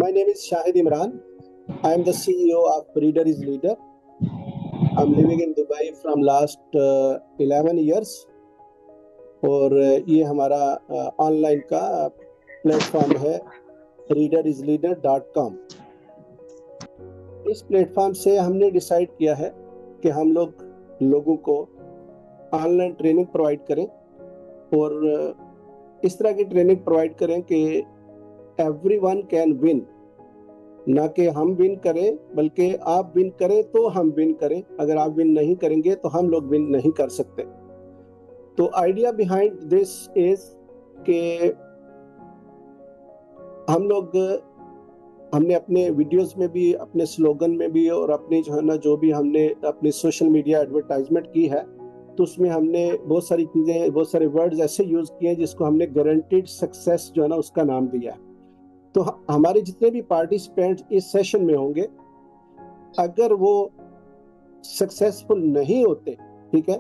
My name is Shahid Imran. I am the CEO of Reader is Leader. I'm living in Dubai from last 11 years. और ये हमारा online का platform है readerisleader.com। इस platform से हमने डिसाइड किया है कि हम लोगों को ऑनलाइन ट्रेनिंग प्रोवाइड करें और इस तरह की ट्रेनिंग प्रोवाइड करें कि एवरीवन कैन विन, ना कि हम विन करें बल्कि आप विन करें तो हम विन करें। अगर आप विन नहीं करेंगे तो हम लोग विन नहीं कर सकते। तो आइडिया बिहाइंड दिस इज कि हमने अपने वीडियोस में भी, अपने स्लोगन में भी और अपनी जो भी हमने अपनी सोशल मीडिया एडवर्टाइजमेंट की है, तो उसमें हमने बहुत सारी चीज़ें, बहुत सारे वर्ड्स ऐसे यूज़ किए हैं जिसको हमने गारंटीड सक्सेस उसका नाम दिया है। तो हमारे जितने भी पार्टिसिपेंट्स इस सेशन में होंगे, अगर वो सक्सेसफुल नहीं होते, ठीक है,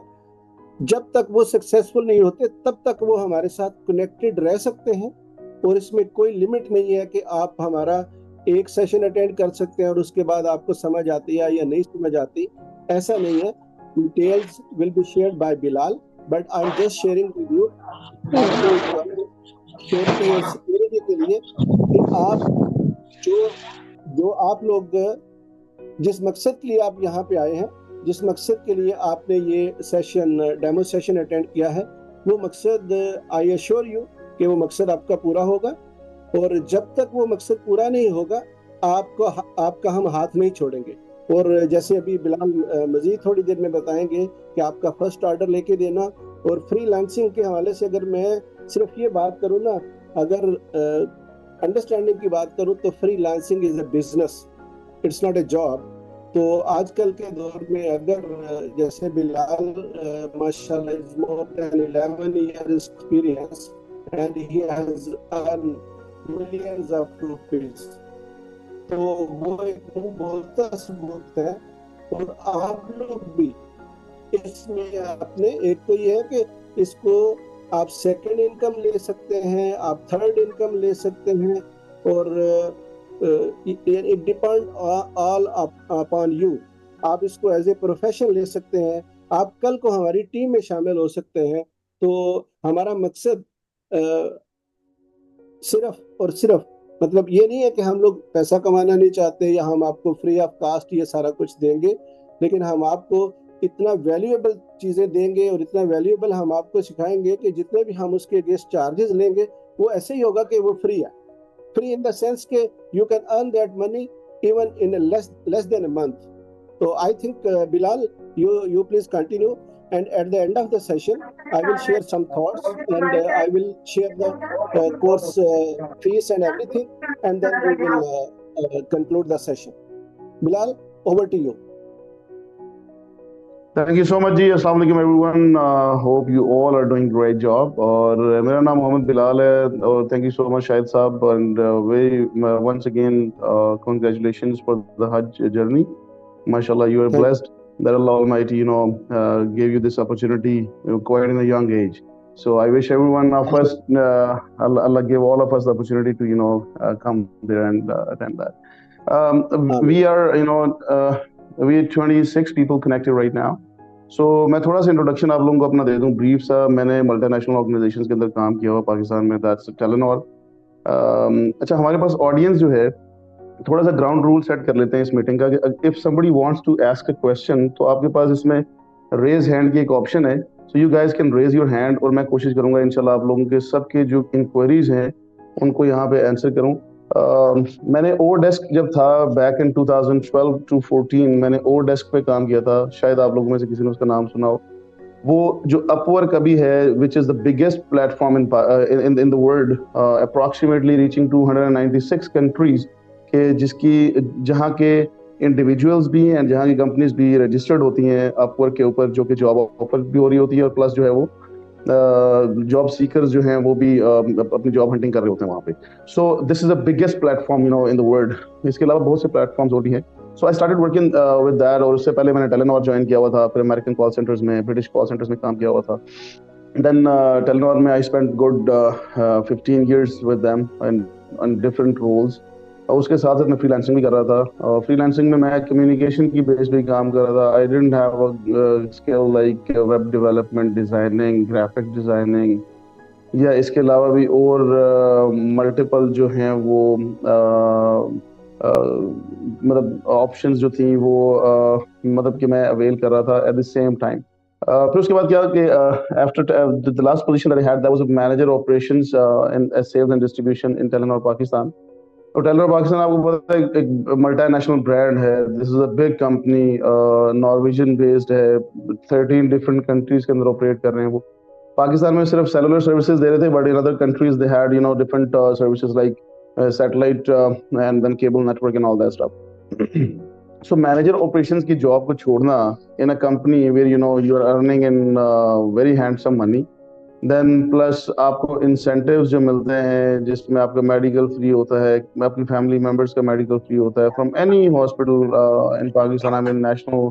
जब तक वो सक्सेसफुल नहीं होते तब तक वो हमारे साथ कनेक्टेड रह सकते हैं। और इसमें कोई लिमिट नहीं है कि आप हमारा एक सेशन अटेंड कर सकते हैं और उसके बाद आपको समझ आती है या नहीं समझ आती, ऐसा नहीं है। Details will be shared by Bilal, but I am just sharing with you surety और सिक्योरिटी के लिए कि आप जो आप लोग जिस मकसद के लिए आप यहाँ पे आए हैं, जिस मकसद के लिए आपने ये सेशन, डेमो सेशन अटेंड किया है, वो मकसद आई एश्योर यू कि वो मकसद आपका पूरा होगा। और जब तक वो मकसद पूरा नहीं होगा आपका हम हाथ नहीं छोड़ेंगे। और जैसे अभी बिलाल मजीद थोड़ी देर में बताएंगे कि आपका फर्स्ट ऑर्डर लेके देना। और फ्रीलांसिंग के हवाले से अगर मैं सिर्फ ये बात करूँ ना, अगर अंडरस्टैंडिंग की बात करूँ तो freelancing is a business, it's not a job. तो आजकल के दौर में अगर जैसे बिलाल माशाल्लाह is more than 11 years experience and he has earned millions of rupees, तो वो एक मुंह बोलता सबूत है। और आप लोग भी इसमें अपने, एक तो ये है कि इसको आप सेकंड इनकम ले सकते हैं, आप थर्ड इनकम ले सकते हैं, और it depend all upon you. आप इसको एज ए प्रोफेशन ले सकते हैं, आप कल को हमारी टीम में शामिल हो सकते हैं। तो हमारा मकसद सिर्फ और सिर्फ मतलब ये नहीं है कि हम लोग पैसा कमाना नहीं चाहते या हम आपको फ्री ऑफ कास्ट ये सारा कुछ देंगे, लेकिन हम आपको इतना वैल्यूएबल चीज़ें देंगे और इतना वैल्यूएबल हम आपको सिखाएंगे कि जितने भी हम उसके अगेंस्ट चार्जेस लेंगे वो ऐसे ही होगा कि वो फ्री है। फ्री इन द सेंस के you can earn that money even in less than a month. So I think Bilal, you please continue, and at the end of the session, I will share some thoughts and I will share the course fees and everything, and then we will conclude the session. Bilal, over to you. Thank you so much जी। अस्सलाम वालेकुम everyone, hope you all are doing great job। और मेरा नाम मोहम्मद बिलाल है और thank you so much Shahid साहब, and very once again congratulations for the Hajj journey। Mashallah, you are blessed that Allah Almighty, gave you this opportunity quite in a young age. So I wish everyone first, Allah give all of us the opportunity to, come there and attend that. We are, we are 26 people connected right now. So मैं थोड़ा सा introduction आप लोगों को अपना दे दूं brief सा। मैंने मल्टीनेशनल ऑर्गेनाइजेशंस के अंदर काम किया हुआ पाकिस्तान में, दैट्स टेलेनॉर। अच्छा, हमारे पास ऑडियंस जो है, थोड़ा सा ग्राउंड रूल सेट कर लेते हैं इस मीटिंग का कि if somebody wants to ask a question, तो आपके पास इसमें रेज हैंड की एक ऑप्शन है। So you guys can raise your hand और मैं कोशिश करूंगा इंशाल्लाह आप लोगों के सबके जो इंक्वायरीज हैं उनको यहाँ पे आंसर करूं। मैंने ओवर डेस्क जब था बैक इन 2012 टू 14, मैंने ओवर डेस्क पे काम किया था। शायद आप लोगों में से किसी ने उसका नाम सुना हो। वो जो अपवर्क अभी है, which is the biggest platform in the world, approximately reaching 296 countries के, जहाँ के इंडिविजुअल्स भी हैं, जहाँ की कंपनीज भी रजिस्टर्ड होती हैं अपवर्क के ऊपर, जो कि जॉब ऑफर भी हो रही होती है, और प्लस जो है वो जॉब सीकर्स जो हैं वो भी अपनी जॉब हंटिंग कर रहे होते हैं वहाँ पे। So this is the biggest platform in the world. इसके अलावा बहुत से प्लेटफॉर्म्स और भी हैं। So I started working with that. और उससे पहले मैंने टेलेनॉर ज्वाइन किया हुआ था, फिर अमेरिकन कॉल सेंटर्स में, ब्रिटिश कॉल सेंटर्स में काम किया हुआ था। देन टेलेनॉर में I spent good 15 years with them and on different roles। और उसके साथ साथ मैं फ्रीलांसिंग भी कर रहा था। और फ्रीलांसिंग में मैं कम्युनिकेशन की बेस पे काम कर रहा था। I didn't have a skill like web development, designing, graphic designing, या इसके अलावा भी और मल्टीपल जो हैं वो मतलब ऑप्शंस जो थी वो मतलब कि मैं अवेल कर रहा था एट द सेम टाइम। फिर उसके बाद क्या कि after the last position that I had, that was manager operations in sales and distribution in Telenor Pakistan. और टेलीनॉर पाकिस्तान आपको पता है एक मल्टीनेशनल ब्रांड है। This is a big company, Norwegian based है, 13 डिफरेंट कंट्रीज के अंदर ऑपरेट कर रहे हैं वो। पाकिस्तान में सिर्फ सेलुलर सर्विसेज दे रहे थे, but in other countries they had different services like satellite and then cable network and all that stuff. So manager operations की जॉब को छोड़ना in a company where you are earning in very handsome money, then plus आपको incentives जो मिलते हैं जिसमें आपका medical free होता है, अपनी फैमिली मेंबर्स का मेडिकल फ्री होता है from any hospital in Pakistan. I mean national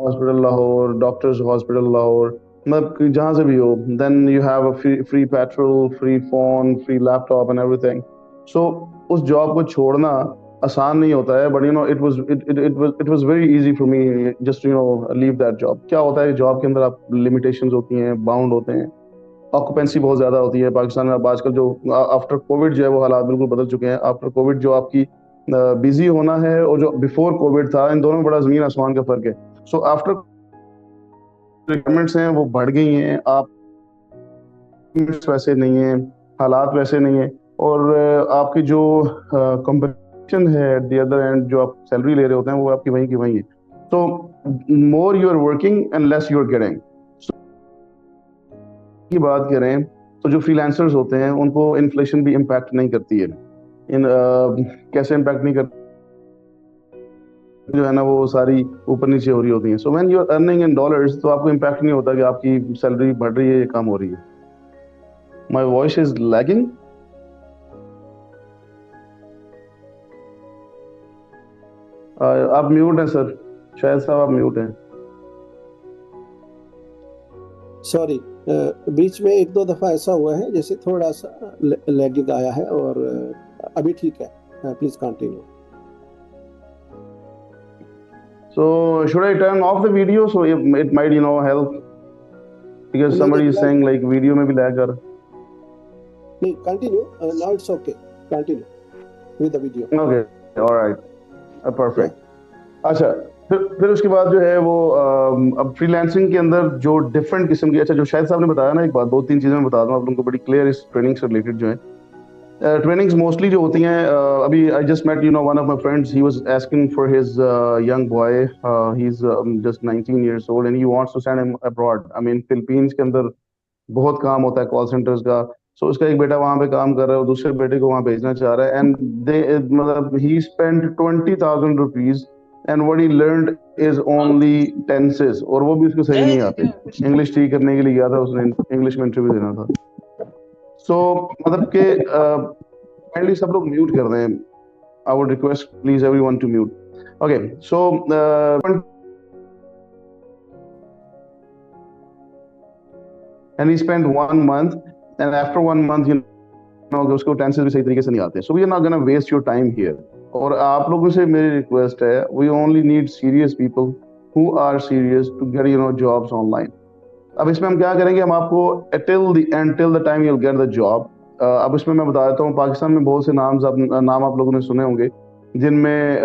hospital Lahore, doctors hospital Lahore, मतलब जहाँ से भी हो। Then you have a free petrol, free phone, free laptop and everything. So उस जॉब को छोड़ना आसान नहीं होता है, but it was very easy for me just leave that job. क्या होता है जॉब के अंदर आप लिमिटेशंस होती हैं, बाउंड होते हैं, ऑक्यूपेंसी बहुत ज्यादा होती है पाकिस्तान में। अब आजकल जो आफ्टर कोविड जो है वो हालात बिल्कुल बदल चुके हैं। आफ्टर कोविड जो आपकी बिजी होना है और जो बिफोर कोविड था, इन दोनों में बड़ा जमीन आसमान का फर्क है। सो आफ्टर रिक्वायरमेंट्स हैं वो बढ़ गई हैं, आप वैसे नहीं है, हालात वैसे नहीं है, और आपकी जो कंपटीशन है एट द अदर एंड, जो आप सैलरी ले रहे होते हैं वो आपकी वहीं की वहीं है। तो more you are working and less you are getting. की बात करें तो जो फ्रीलांसर्स होते हैं उनको इन्फ्लेशन भी इम्पैक्ट नहीं करती है। कैसे इम्पैक्ट नहीं करती, जो है ना वो सारी ऊपर नीचे हो रही होती हैं। So when you are earning in dollars तो आपको इम्पैक्ट नहीं होता कि आपकी सैलरी बढ़ रही है या कम हो रही है। My voice is lagging. आप म्यूट हैं सर, शायद साहब आप म्यूट हैं। सॉरी, बीच में एक दो दफा ऐसा हुआ है जैसे थोड़ा सा लैगिंग आया है, और अभी ठीक है। Please continue. So should I turn off the video so it might help, because somebody is saying like video में भी lag कर। नहीं, continue, now it's okay, continue with the video. Okay, all right, perfect। अच्छा, फिर उसके बाद जो है वो अब फ्रीलांसिंग के अंदर जो डिफरेंट किस्म की, अच्छा जो शायद साहब ने बताया ना, एक बात, दो तीन चीजें मैं बता दूं आप लोगों को बड़ी क्लियर इस ट्रेनिंग से रिलेटेड जो है। ट्रेनिंग्स मोस्टली जो होती हैं, अभी I just met one of my friends, he was asking for his young boy, he is just 19 years old and he wants to send him abroad. I mean Philippines के अंदर बहुत काम होता है कॉल सेंटर्स का। सो उसका एक बेटा वहां पे काम कर रहा है और दूसरे बेटे को वहां भेजना चाह रहा है, एंड दे मतलब he spend 20,000 rupees and what he learned is only tenses, और वो भी उसको सही नहीं आते। इंग्लिश ठीक करने के लिए गया था उसने, इंग्लिश में इंटरव्यू देना था। सो मतलब के काइंडली सब लोग म्यूट कर दें। I would request please everyone to mute. Okay, so and he spent 1 month, and after 1 month उसको टेंसेस भी सही तरीके से नहीं आते। So we are not gonna waste your time here. और आप लोगों से मेरी रिक्वेस्ट है, we only need serious people who are serious to get jobs online. अब इसमें हम क्या करेंगे, हम आपको till the time you will get the job. अब इसमें मैं बता देता हूँ, पाकिस्तान में बहुत से नाम आप लोगों ने सुने होंगे, जिनमें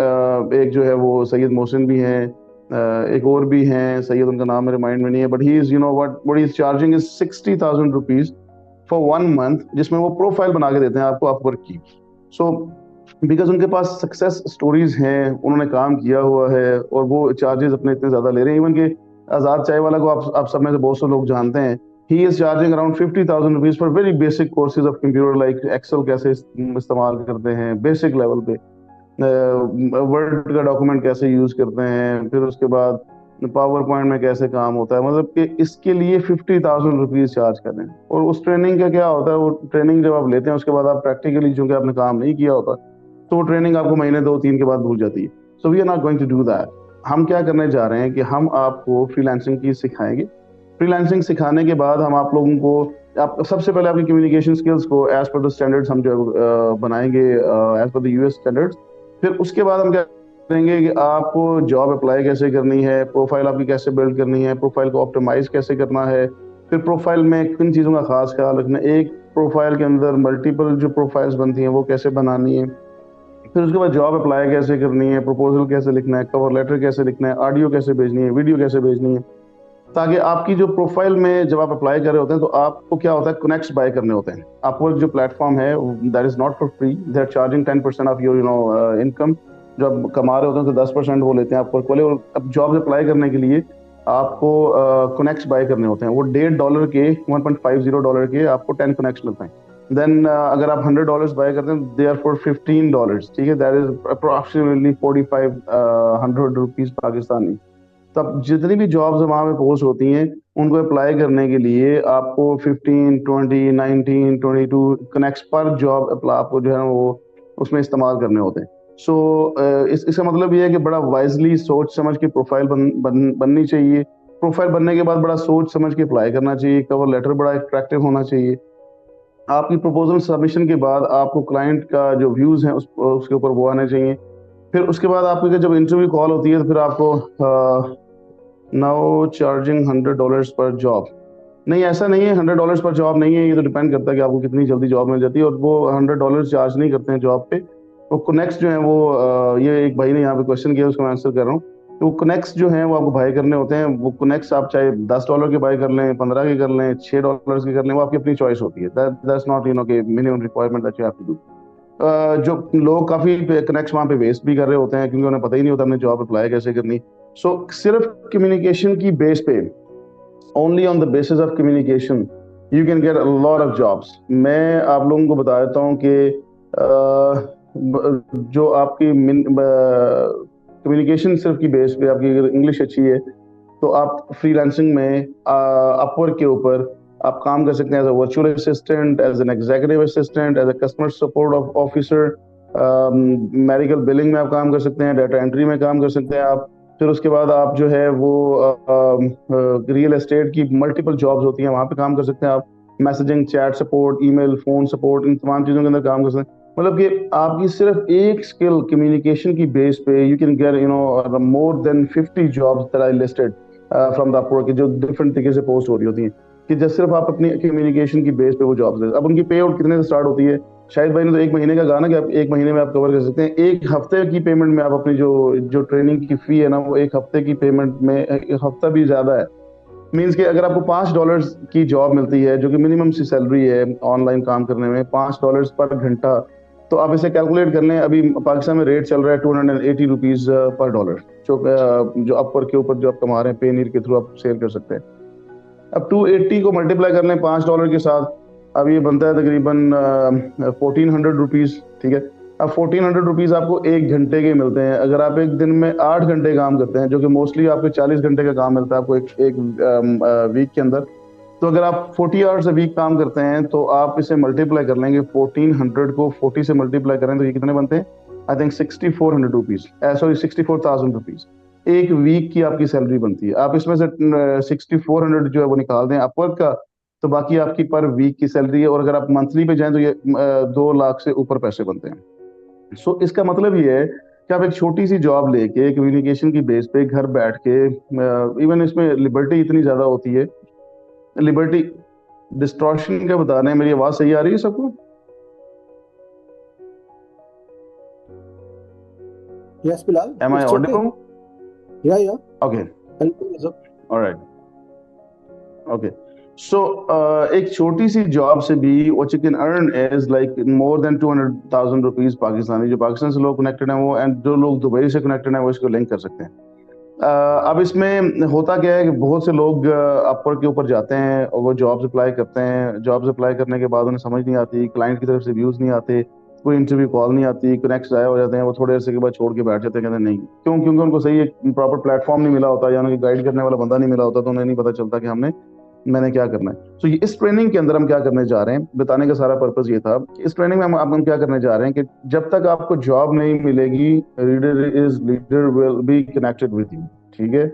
एक जो है वो सैयद मोहसिन भी हैं, एक और भी हैं सैयद, उनका नाम मेरे माइंड में नहीं है, but he is what he is charging is 60,000 rupees for 1 month, जिसमें वो प्रोफाइल बना के देते हैं आपको अपवर्क की। सो बिकॉज उनके पास सक्सेस स्टोरीज हैं, उन्होंने काम किया हुआ है, और वो चार्जेस अपने इतने ज्यादा ले रहे हैं। इवन के आजाद चाय वाला को आप सब में से बहुत से लोग जानते हैं। He is charging around 50,000 rupees for very basic courses of computer, like Excel कैसे इस्तेमाल करते हैं बेसिक लेवल पे, वर्ड का डॉक्यूमेंट कैसे यूज करते हैं, फिर उसके बाद पावर पॉइंट में कैसे काम होता है। मतलब कि इसके लिए 50,000 रुपीज चार्ज करें। और उस ट्रेनिंग का क्या होता है, वो ट्रेनिंग जब आप लेते हैं उसके बाद आप प्रैक्टिकली, चूंकि आपने काम नहीं किया होता, तो वो ट्रेनिंग आपको महीने 2-3 के बाद भूल जाती है। So we are not going to do that. हम क्या करने जा रहे हैं कि हम आपको फ्रीलांसिंग की सिखाएंगे। फ्रीलांसिंग सिखाने के बाद हम आप लोगों को आप सबसे पहले आपकी कम्युनिकेशन स्किल्स को एज पर द स्टैंडर्ड्स हम जो बनाएंगे as per the US standards. फिर उसके बाद हम क्या करेंगे कि आपको जॉब अप्लाई कैसे करनी है, प्रोफाइल आपकी कैसे बिल्ड करनी है, प्रोफाइल को ऑप्टिमाइज कैसे करना है, फिर प्रोफाइल में किन चीज़ों का खास ख्याल रखना है, एक प्रोफाइल के अंदर मल्टीपल जो प्रोफाइल्स बनती हैं वो कैसे बनानी है, फिर उसके बाद जॉब अप्लाई कैसे करनी है, प्रपोजल कैसे लिखना है, कवर लेटर कैसे लिखना है, ऑडियो कैसे भेजनी है, वीडियो कैसे भेजनी है, ताकि आपकी जो प्रोफाइल में जब आप अप्लाई कर रहे होते हैं तो आपको क्या होता है, कनेक्ट्स बाय करने होते हैं। अपवर्क जो प्लेटफॉर्म है that is not for free, they are charging 10% of your income. जो आप कमा रहे होते हैं तो 10% वो लेते हैं अपवर्क वाले। और अब जॉब अप्लाई करने के लिए आपको कनेक्ट्स बाय करने होते हैं, वो $1.5 के, $1.50 के आपको 10 कनेक्ट्स मिलते हैं। देन अगर आप $100 बाय करते हैं दे आर फॉर $15, ठीक है, that is approximately 4500 rupees Pakistani. तब जितनी भी जॉब्स वहाँ पे पोस्ट होती हैं उनको अप्लाई करने के लिए आपको 15, 20, 19, 22 कनेक्ट्स पर जॉब अप्लाई आपको जो है वो उसमें इस्तेमाल करने होते हैं। सो इसका मतलब ये है कि बड़ा वाइजली सोच समझ के प्रोफाइल बननी चाहिए। प्रोफाइल बनने के बाद बड़ा सोच समझ के अप्लाई करना चाहिए। कवर लेटर बड़ा अट्रैक्टिव होना चाहिए। आपकी प्रपोजल सबमिशन के बाद आपको क्लाइंट का जो व्यूज हैं उसके ऊपर वो आने चाहिए। फिर उसके बाद आपकी जब इंटरव्यू कॉल होती है तो फिर आपको नाउ चार्जिंग $100 पर जॉब, नहीं ऐसा नहीं है, $100 पर जॉब नहीं है। ये तो डिपेंड करता है कि आपको कितनी जल्दी जॉब मिल जाती है। और वो $100 चार्ज नहीं करते हैं जॉब पे। वो कनेक्ट्स जो है वो ये एक भाई ने यहाँ पे क्वेश्चन किया, उसका मैं आंसर कर रहा हूँ। तो कनेक्ट्स जो हैं वो आपको बाय करने होते हैं। वो कनेक्ट्स आप चाहे $10 के बाय कर लें, 15 के कर लें, $6 के कर लें, वो आपकी अपनी चॉइस होती है। दैट्स नॉट कि minimum requirement that you have to do. जो लोग काफी कनेक्ट्स वहाँ पे वेस्ट भी कर रहे होते हैं क्योंकि उन्हें पता ही नहीं होता हमने जॉब अप्लाई कैसे करनी। सो सिर्फ कम्युनिकेशन की बेस पे, only on the basis of communication you can get a lot of jobs. मैं आप लोगों को बता देता हूँ कि जो आपकी कम्युनिकेशन सिर्फ की बेस पे, आपकी अगर इंग्लिश अच्छी है तो आप फ्रीलांसिंग में अपवर्क के ऊपर आप काम कर सकते हैं as a virtual assistant, as an executive assistant, as a customer support officer. Medical billing में आप काम कर सकते हैं, डाटा एंट्री में काम कर सकते हैं आप। फिर उसके बाद आप जो है वो रियल एस्टेट की मल्टीपल जॉब्स होती हैं, वहाँ पे काम कर सकते हैं आप। Messaging, chat support, email, phone support, इन तमाम चीज़ों के अंदर काम कर सकते हैं। मतलब कि आपकी सिर्फ एक स्किल कम्युनिकेशन की बेस पे you can get more than 50 jobs that I listed from the Upwork, जो डिफरेंट तरीके से पोस्ट हो रही होती हैं कि जब सिर्फ आप अपनी कम्युनिकेशन की बेस पे वो जॉब्स दे। अब उनकी पे आउट कितने से स्टार्ट होती है? शायद भाई ने तो 1 महीने का कहा ना कि आप 1 महीने में आप कवर कर सकते हैं। 1 हफ्ते की पेमेंट में आप अपनी जो जो ट्रेनिंग की फी है ना, वो 1 हफ्ते की पेमेंट में, 1 हफ्ता भी ज्यादा है। मीन्स कि अगर आपको $5 की जॉब मिलती है जो कि मिनिमम सी सैलरी है ऑनलाइन काम करने में, $5 पर घंटा, तो आप इसे कैलकुलेट कर लें। अभी पाकिस्तान में रेट चल रहा है 280 रुपीज पर डॉलर, जो अपवर्क के ऊपर जो आप कमा रहे हैं पेनीर के थ्रू आप सेल कर सकते हैं। अब 280 को मल्टीप्लाई कर लें $5 के साथ, अब ये बनता है तकरीबन 1400 रुपीज, ठीक है। अब 1400 रुपीज आपको 1 घंटे के मिलते हैं। अगर आप एक दिन में 8 घंटे काम करते हैं, जो कि मोस्टली आपको 40 घंटे का काम मिलता है आपको एक वीक के अंदर, तो अगर आप 40 आवर्स वीक काम करते हैं तो आप इसे मल्टीप्लाई कर लेंगे। 1400 को 40 से मल्टीप्लाई करें तो ये कितने बनते हैं? I think 6400 rupees, sorry 64,000 rupees एक वीक की आपकी सैलरी बनती है। आप इसमें से 6400 जो है वो निकाल दें अपवर्क का, तो बाकी आपकी पर वीक की सैलरी है। और अगर आप मंथली पे जाएं तो ये 2 लाख से ऊपर पैसे बनते हैं। सो इसका मतलब ये है कि आप एक छोटी सी जॉब लेके कम्युनिकेशन की बेस पे घर बैठ के, इवन इसमें लिबर्टी इतनी ज्यादा होती है, लिबर्टी डिस्ट्रॉशन क्या बता रहे हैं। मेरी आवाज सही आ रही है सबको? Yes, Bilal. Am I It's okay. audible? Yeah. Okay. Everything is okay. All right. Okay. So एक छोटी सी जॉब से भी what you can earn is like more than 200,000 rupees Pakistani. जो पाकिस्तान से लोग कनेक्टेड हैं वो, एंड जो लोग दुबई से कनेक्टेड हैं वो इसको लिंक कर सकते हैं। अब इसमें होता क्या है कि बहुत से लोग अपवर्क के ऊपर जाते हैं और वो जॉब्स अप्लाई करते हैं। जॉब्स अप्लाई करने के बाद उन्हें समझ नहीं आती, क्लाइंट की तरफ से व्यूज नहीं आते, कोई इंटरव्यू कॉल नहीं आती, कनेक्ट ज़ाया हो जाते हैं। वो थोड़े अरसे के बाद छोड़ के बैठ जाते हैं, कहते हैं नहीं। क्यों? क्योंकि उनको सही एक प्रॉपर प्लेटफॉर्म नहीं मिला होता या उन्हें गाइड करने वाला बंदा नहीं मिला होता, तो उन्हें नहीं पता चलता कि मैंने क्या करना है। सो इस ट्रेनिंग के अंदर हम क्या करने जा रहे हैं, बताने का सारा पर्पस ये था कि इस ट्रेनिंग में हम क्या करने जा रहे हैं कि जब तक आपको जॉब नहीं मिलेगी, leader will be connected with you, ठीक है।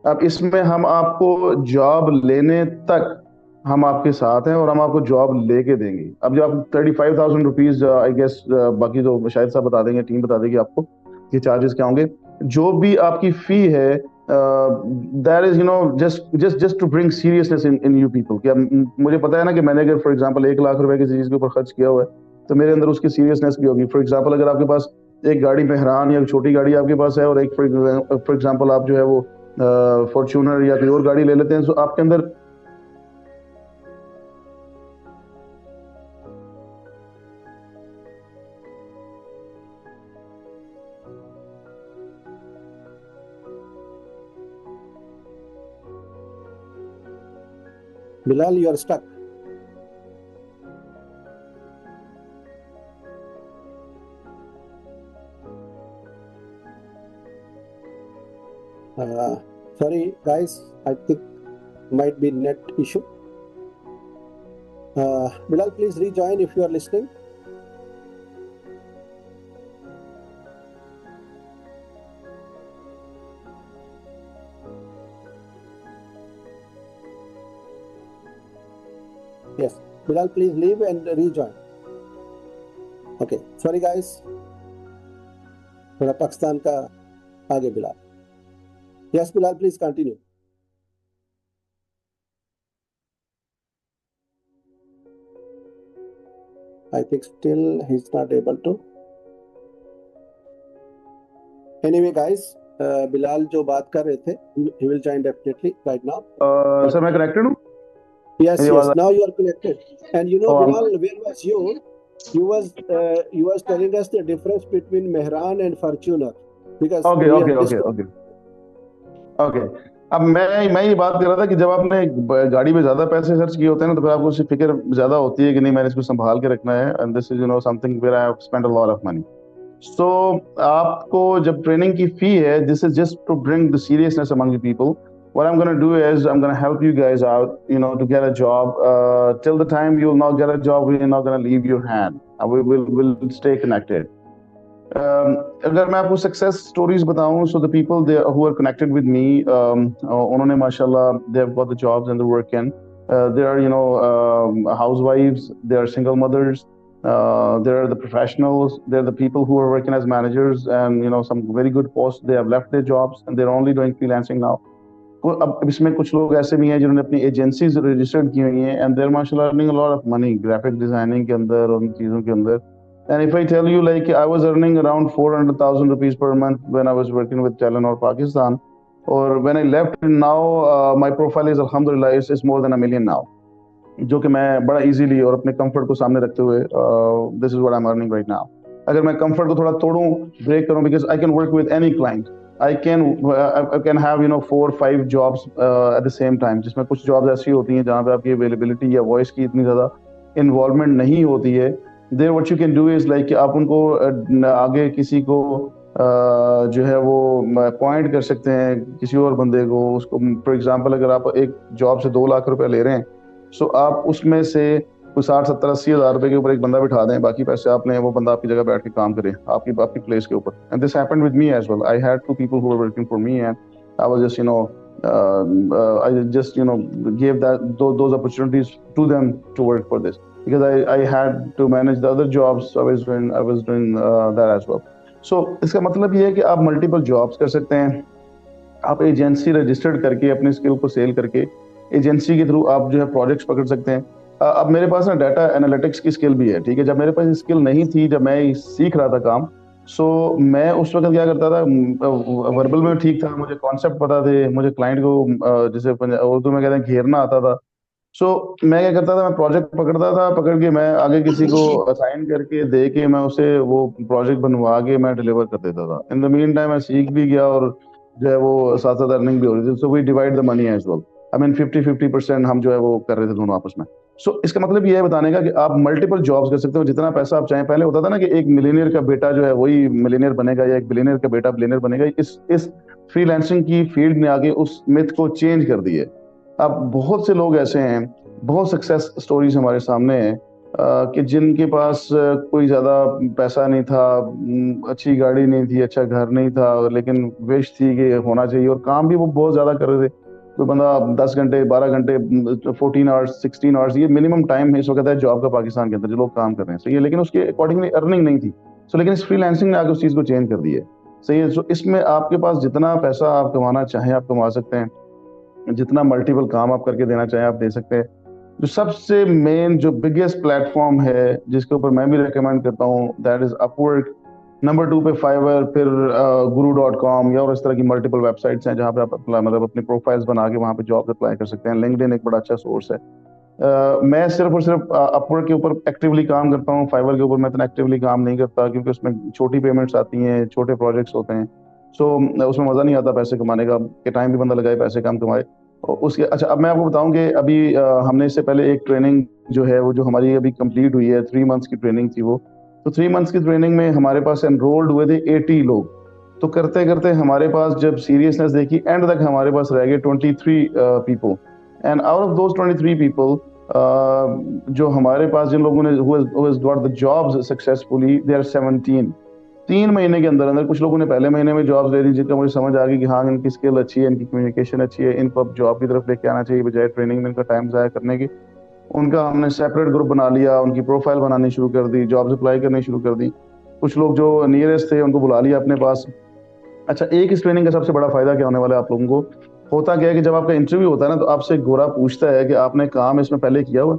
अब इसमें हम आपको जॉब लेने तक हम आपके साथ हैं और हम आपको जॉब लेके देंगे। अब जो आप 35,000 रुपीज, आई गेस बाकी तो शायद साहब बता देंगे, टीम बता देगी आपको कि चार्जेस क्या होंगे। जो भी आपकी फी है, that is just just just to bring seriousness in you people. कि मुझे पता है ना कि मैंने अगर फॉर एग्जांपल 1 लाख रुपए किसी चीज के ऊपर खर्च किया हुआ है, तो मेरे अंदर उसकी सीरियसनेस भी होगी। फॉर एग्जांपल अगर आपके पास एक गाड़ी मेहरान या छोटी गाड़ी आपके पास है, और एक फॉर एग्जांपल आप जो है वो फॉर्च्यूनर या कोई और गाड़ी ले लेते हैं, तो आपके अंदर Bilal, you are stuck. Sorry, guys. I think might be net issue. Bilal, please rejoin if you are listening. Yes, Bilal, please leave and rejoin. Okay, sorry guys. थोड़ा पाकिस्तान का आगे Bilal. Yes, Bilal, please continue. I think still he's not able to. Anyway, guys, Bilal जो बात कर रहे थे, he will join definitely right now. Sir मैं connected हूँ? Yes, मेरी yes. आवाज Now you are connected. And you know, Oh, Bilal, where was you? You was telling us the difference between Mehran and Fortuner because okay we okay have okay discussed. Okay okay. अब मैं ये बात कर रहा था कि जब आपने गाड़ी में ज्यादा पैसे खर्च किए होते हैं ना, तो फिर आपको उसकी फिक्र ज्यादा होती है कि नहीं मैंने इसको संभाल के रखना है, and this is something where I have spent a lot of money. So आपको जब ट्रेनिंग की फी है, this is just to bring the seriousness among the people. What I'm going to do is I'm going to help you guys out, to get a job. Till the time you'll not get a job, we're not going to leave your hand. We'll stay connected. अगर मैं आपको success stories बताऊं, so the people they who are connected with me, उन्होंने माशाल्लाह they have got the jobs and the work in, they are housewives, they are single mothers, they are the professionals, they are the people who are working as managers, and some very good posts, they have left their jobs and they're only doing freelancing now. अब इसमें कुछ लोग ऐसे भी हैं जिन्होंने अपनी agencies registered की हुई हैं, एंड देयर माशाल्लाह earning a lot of money graphic designing के अंदर और उन चीज़ों के अंदर। And if I tell you, like, I was earning around 400,000 rupees per month when I was working with Telenor Pakistan, or when I left, now my profile is alhamdulillah is more than 1 million now, जो कि मैं बड़ा easily और अपने comfort को सामने रखते हुए this is what I am earning right now. अगर मैं कंफर्ट को थोड़ा तोड़ूं, ब्रेक करूं, because I can work with any client, I can have 4-5 jobs at the same time, जिसमें कुछ जॉब्स ऐसी होती हैं जहाँ पे आपकी अवेलेबिलिटी या वॉइस की इतनी ज़्यादा इन्वॉल्वमेंट नहीं होती है। There what you can do is like आप उनको आगे किसी को जो है वो पॉइंट कर सकते हैं, किसी और बंदे को, उसको फॉर एग्जांपल अगर आप एक जॉब से 2 लाख रुपए ले रहे हैं, सो आप उसमें से कोई 60-70-80 हज़ार रुपए के ऊपर एक बंदा बिठा दें, बाकी पैसे आप लें, वो बंदा आपकी जगह बैठ के काम करे आपकी आपकी प्लेस के ऊपर। And this happened with me as well. I had 2 people who were working for me, and I was just I just gave those opportunities to them to work for this, because I had to manage the other jobs. So I was doing that as well. So इसका मतलब ये है कि आप multiple jobs कर सकते हैं। आप एजेंसी रजिस्टर्ड करके अपनी स्किल को सेल करके एजेंसी के थ्रू आप जो है प्रोजेक्ट्स पकड़ सकते हैं। अब मेरे पास ना डाटा एनालिटिक्स की स्किल भी है, ठीक है। जब मेरे पास स्किल नहीं थी, जब मैं सीख रहा था काम, सो मैं उस वक्त क्या करता था, वर्बल में ठीक था, मुझे कॉन्सेप्ट पता थे, मुझे क्लाइंट को जैसे उर्दू में कहते हैं घेरना आता था। सो मैं क्या करता था, मैं प्रोजेक्ट पकड़ता था, पकड़ के मैं आगे किसी को असाइन करके दे के मैं उसे वो प्रोजेक्ट बनवा के मैं डिलीवर कर देता था। इन द मीन टाइम मैं सीख भी गया और जो है वो साथ साथ अर्निंग भी हो रही थी। So we divide the money as well. I mean 50-50% हम जो है वो कर रहे थे दोनों आपस में। सो इसका मतलब ये है बताने का कि आप मल्टीपल जॉब्स कर सकते हो, जितना पैसा आप चाहें। पहले होता था ना कि एक मिलीनियर का बेटा जो है वही मिलीनियर बनेगा, या एक बिलीनियर का बेटा बिलीनियर बनेगा। इस फ्रीलांसिंग की फील्ड ने आगे उस मिथ को चेंज कर दिए। अब बहुत से लोग ऐसे हैं, बहुत सक्सेस स्टोरीज हमारे सामने हैं कि जिनके पास कोई ज्यादा पैसा नहीं था, अच्छी गाड़ी नहीं थी, अच्छा घर नहीं था, लेकिन विश थी कि होना चाहिए, और काम भी वो बहुत ज्यादा कर रहे थे। कोई बंदा 10 घंटे 12 घंटे 14 आवर्स 16 आवर्स, ये मिनिमम टाइम है इस वक्त है जॉब का पाकिस्तान के अंदर जो लोग काम कर रहे हैं, सही है। लेकिन उसके अकॉर्डिंगली अर्निंग नहीं थी। सो लेकिन इस फ्रीलांसिंग ने आके उस चीज़ को चेंज कर दिया है, सही है। सो इसमें आपके पास जितना पैसा आप कमाना चाहें आप कमा सकते हैं, जितना मल्टीपल काम आप करके देना चाहें आप दे सकते हैं। जो सबसे मेन जो बिगेस्ट प्लेटफॉर्म है जिसके ऊपर मैं भी रिकमेंड करता हूँ, दैट इज अपवर्क। नंबर 2 पे फाइवर, फिर guru.com, या और इस तरह की मल्टीपल वेबसाइट्स हैं जहाँ पे आप मतलब अपनी प्रोफाइल्स बना के वहाँ पे जॉब अप्लाई कर सकते हैं। लिंक्डइन एक बड़ा अच्छा सोर्स है। मैं सिर्फ और सिर्फ अपवर्क के ऊपर एक्टिवली काम करता हूँ। फाइवर के ऊपर मैं इतना एक्टिवली काम नहीं करता क्योंकि उसमें छोटी पेमेंट्स आती हैं, छोटे प्रोजेक्ट्स होते हैं। सो उसमें मज़ा नहीं आता पैसे कमाने का, कि टाइम भी बंदा लगाए पैसे कम कमाए। और उसके अच्छा, अब मैं आपको बताऊं कि अभी हमने इससे पहले एक ट्रेनिंग जो है वो जो हमारी अभी कंप्लीट हुई है, 3 मंथ्स की ट्रेनिंग थी वो। तो 3 मंथ्स की ट्रेनिंग में हमारे पास एनरोल्ड हुए थे 80 लोग। तो करते करते हमारे पास जब सीरियसनेस देखी एंड तक हमारे पास रह गए 23 people. And out of those 23 people, जो हमारे पास जिन लोगों ने got the jobs successfully, they are 17। 3 महीने के अंदर अंदर कुछ लोगों ने पहले महीने में जॉब्स ले ली, जिनका मुझे समझ आ गई कि हाँ इनकी स्किल अच्छी है, इनकी कम्युनिकेशन अच्छी है, इनको अब जॉब की तरफ लेके आना चाहिए बजाय ट्रेनिंग में इनका टाइम ज़ाया करने की। उनका हमने सेपरेट ग्रुप बना लिया, उनकी प्रोफाइल बनानी शुरू कर दी, जॉब्स अप्लाई करनी शुरू कर दी। कुछ लोग जो नियरेस्ट थे उनको बुला लिया अपने पास। अच्छा, एक इस ट्रेनिंग का सबसे बड़ा फायदा क्या होने वाला है आप लोगों को, होता क्या है कि जब आपका इंटरव्यू होता है ना, तो आपसे गोरा पूछता है कि आपने काम इसमें पहले किया हुआ।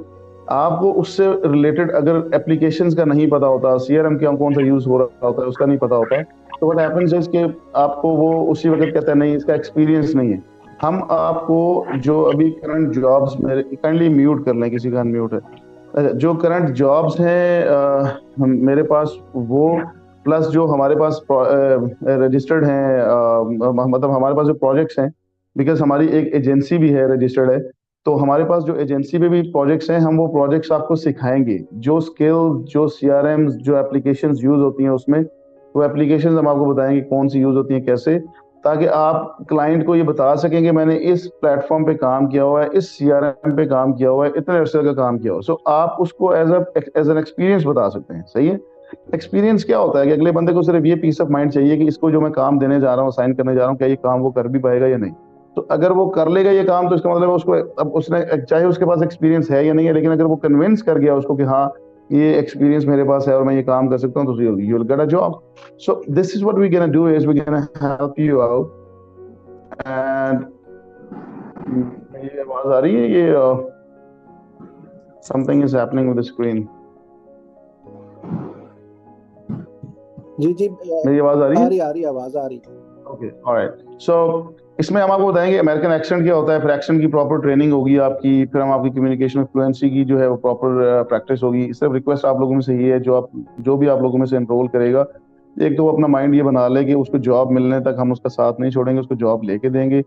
आपको उससे रिलेटेड अगर एप्लीकेशंस का नहीं पता होता, सीआरएम क्या कौन सा यूज हो रहा होता है उसका नहीं पता होता, तो व्हाट हैपेंस इज कि आपको वो उसी वक्त कहता है नहीं इसका एक्सपीरियंस नहीं है। हम आपको जो अभी करंट जॉब्स, मेरे काइंडली म्यूट कर लें, किसी का अनम्यूट है। जो करंट जॉब्स हैं मेरे पास वो, प्लस जो हमारे पास रजिस्टर्ड हैं, मतलब हमारे पास जो प्रोजेक्ट्स हैं, बिकॉज हमारी एक एजेंसी भी है, रजिस्टर्ड है। तो हमारे पास जो एजेंसी पे भी प्रोजेक्ट्स हैं, हम वो प्रोजेक्ट्स आपको सिखाएंगे। जो स्किल, जो सीआरएम, जो एप्लीकेशंस यूज होती हैं उसमें, वो एप्लीकेशंस हम आपको बताएंगे कौन सी यूज होती हैं कैसे, ताकि आप क्लाइंट को ये बता सकें कि मैंने इस प्लेटफॉर्म पे काम किया हुआ है, इस सीआरएम पे काम किया हुआ है, इतने अरसे का काम किया हुआ है। सो आप उसको एज एन एक्सपीरियंस बता सकते हैं, सही है। एक्सपीरियंस क्या होता है कि अगले बंदे को सिर्फ ये पीस ऑफ माइंड चाहिए कि इसको जो मैं काम देने जा रहा हूँ, साइन करने जा रहा हूँ, क्या ये काम वो कर भी पाएगा या नहीं। तो अगर वो कर लेगा ये काम, तो इसका मतलब है उसको, अब उसने चाहे उसके पास एक्सपीरियंस है या नहीं है, लेकिन अगर वो कन्विंस कर गया उसको कि हाँ ये एक्सपीरियंस मेरे पास है और मैं ये काम कर सकता हूँ, तो you will get a job. So this is what we gonna do, is we gonna help you out. And ये आवाज आ रही है, ये something is happening with the screen. जी जी, मेरी आवाज आ रही है? आ रही आवाज आ रही। Okay, alright. सो इसमें हम आपको बताएंगे अमेरिकन एक्सेंट क्या होता है, फिर एक्सेंट की प्रॉपर ट्रेनिंग होगी आपकी, फिर हम आपकी कम्युनिकेशन में फ्लुएंसी की जो है वो प्रॉपर प्रैक्टिस होगी। सिर्फ रिक्वेस्ट आप लोगों में से ये है, जो भी आप लोगों में से एनरोल करेगा, एक तो वो अपना माइंड ये बना ले कि उसको जॉब मिलने तक हम उसका साथ नहीं छोड़ेंगे, उसको जॉब लेके देंगे।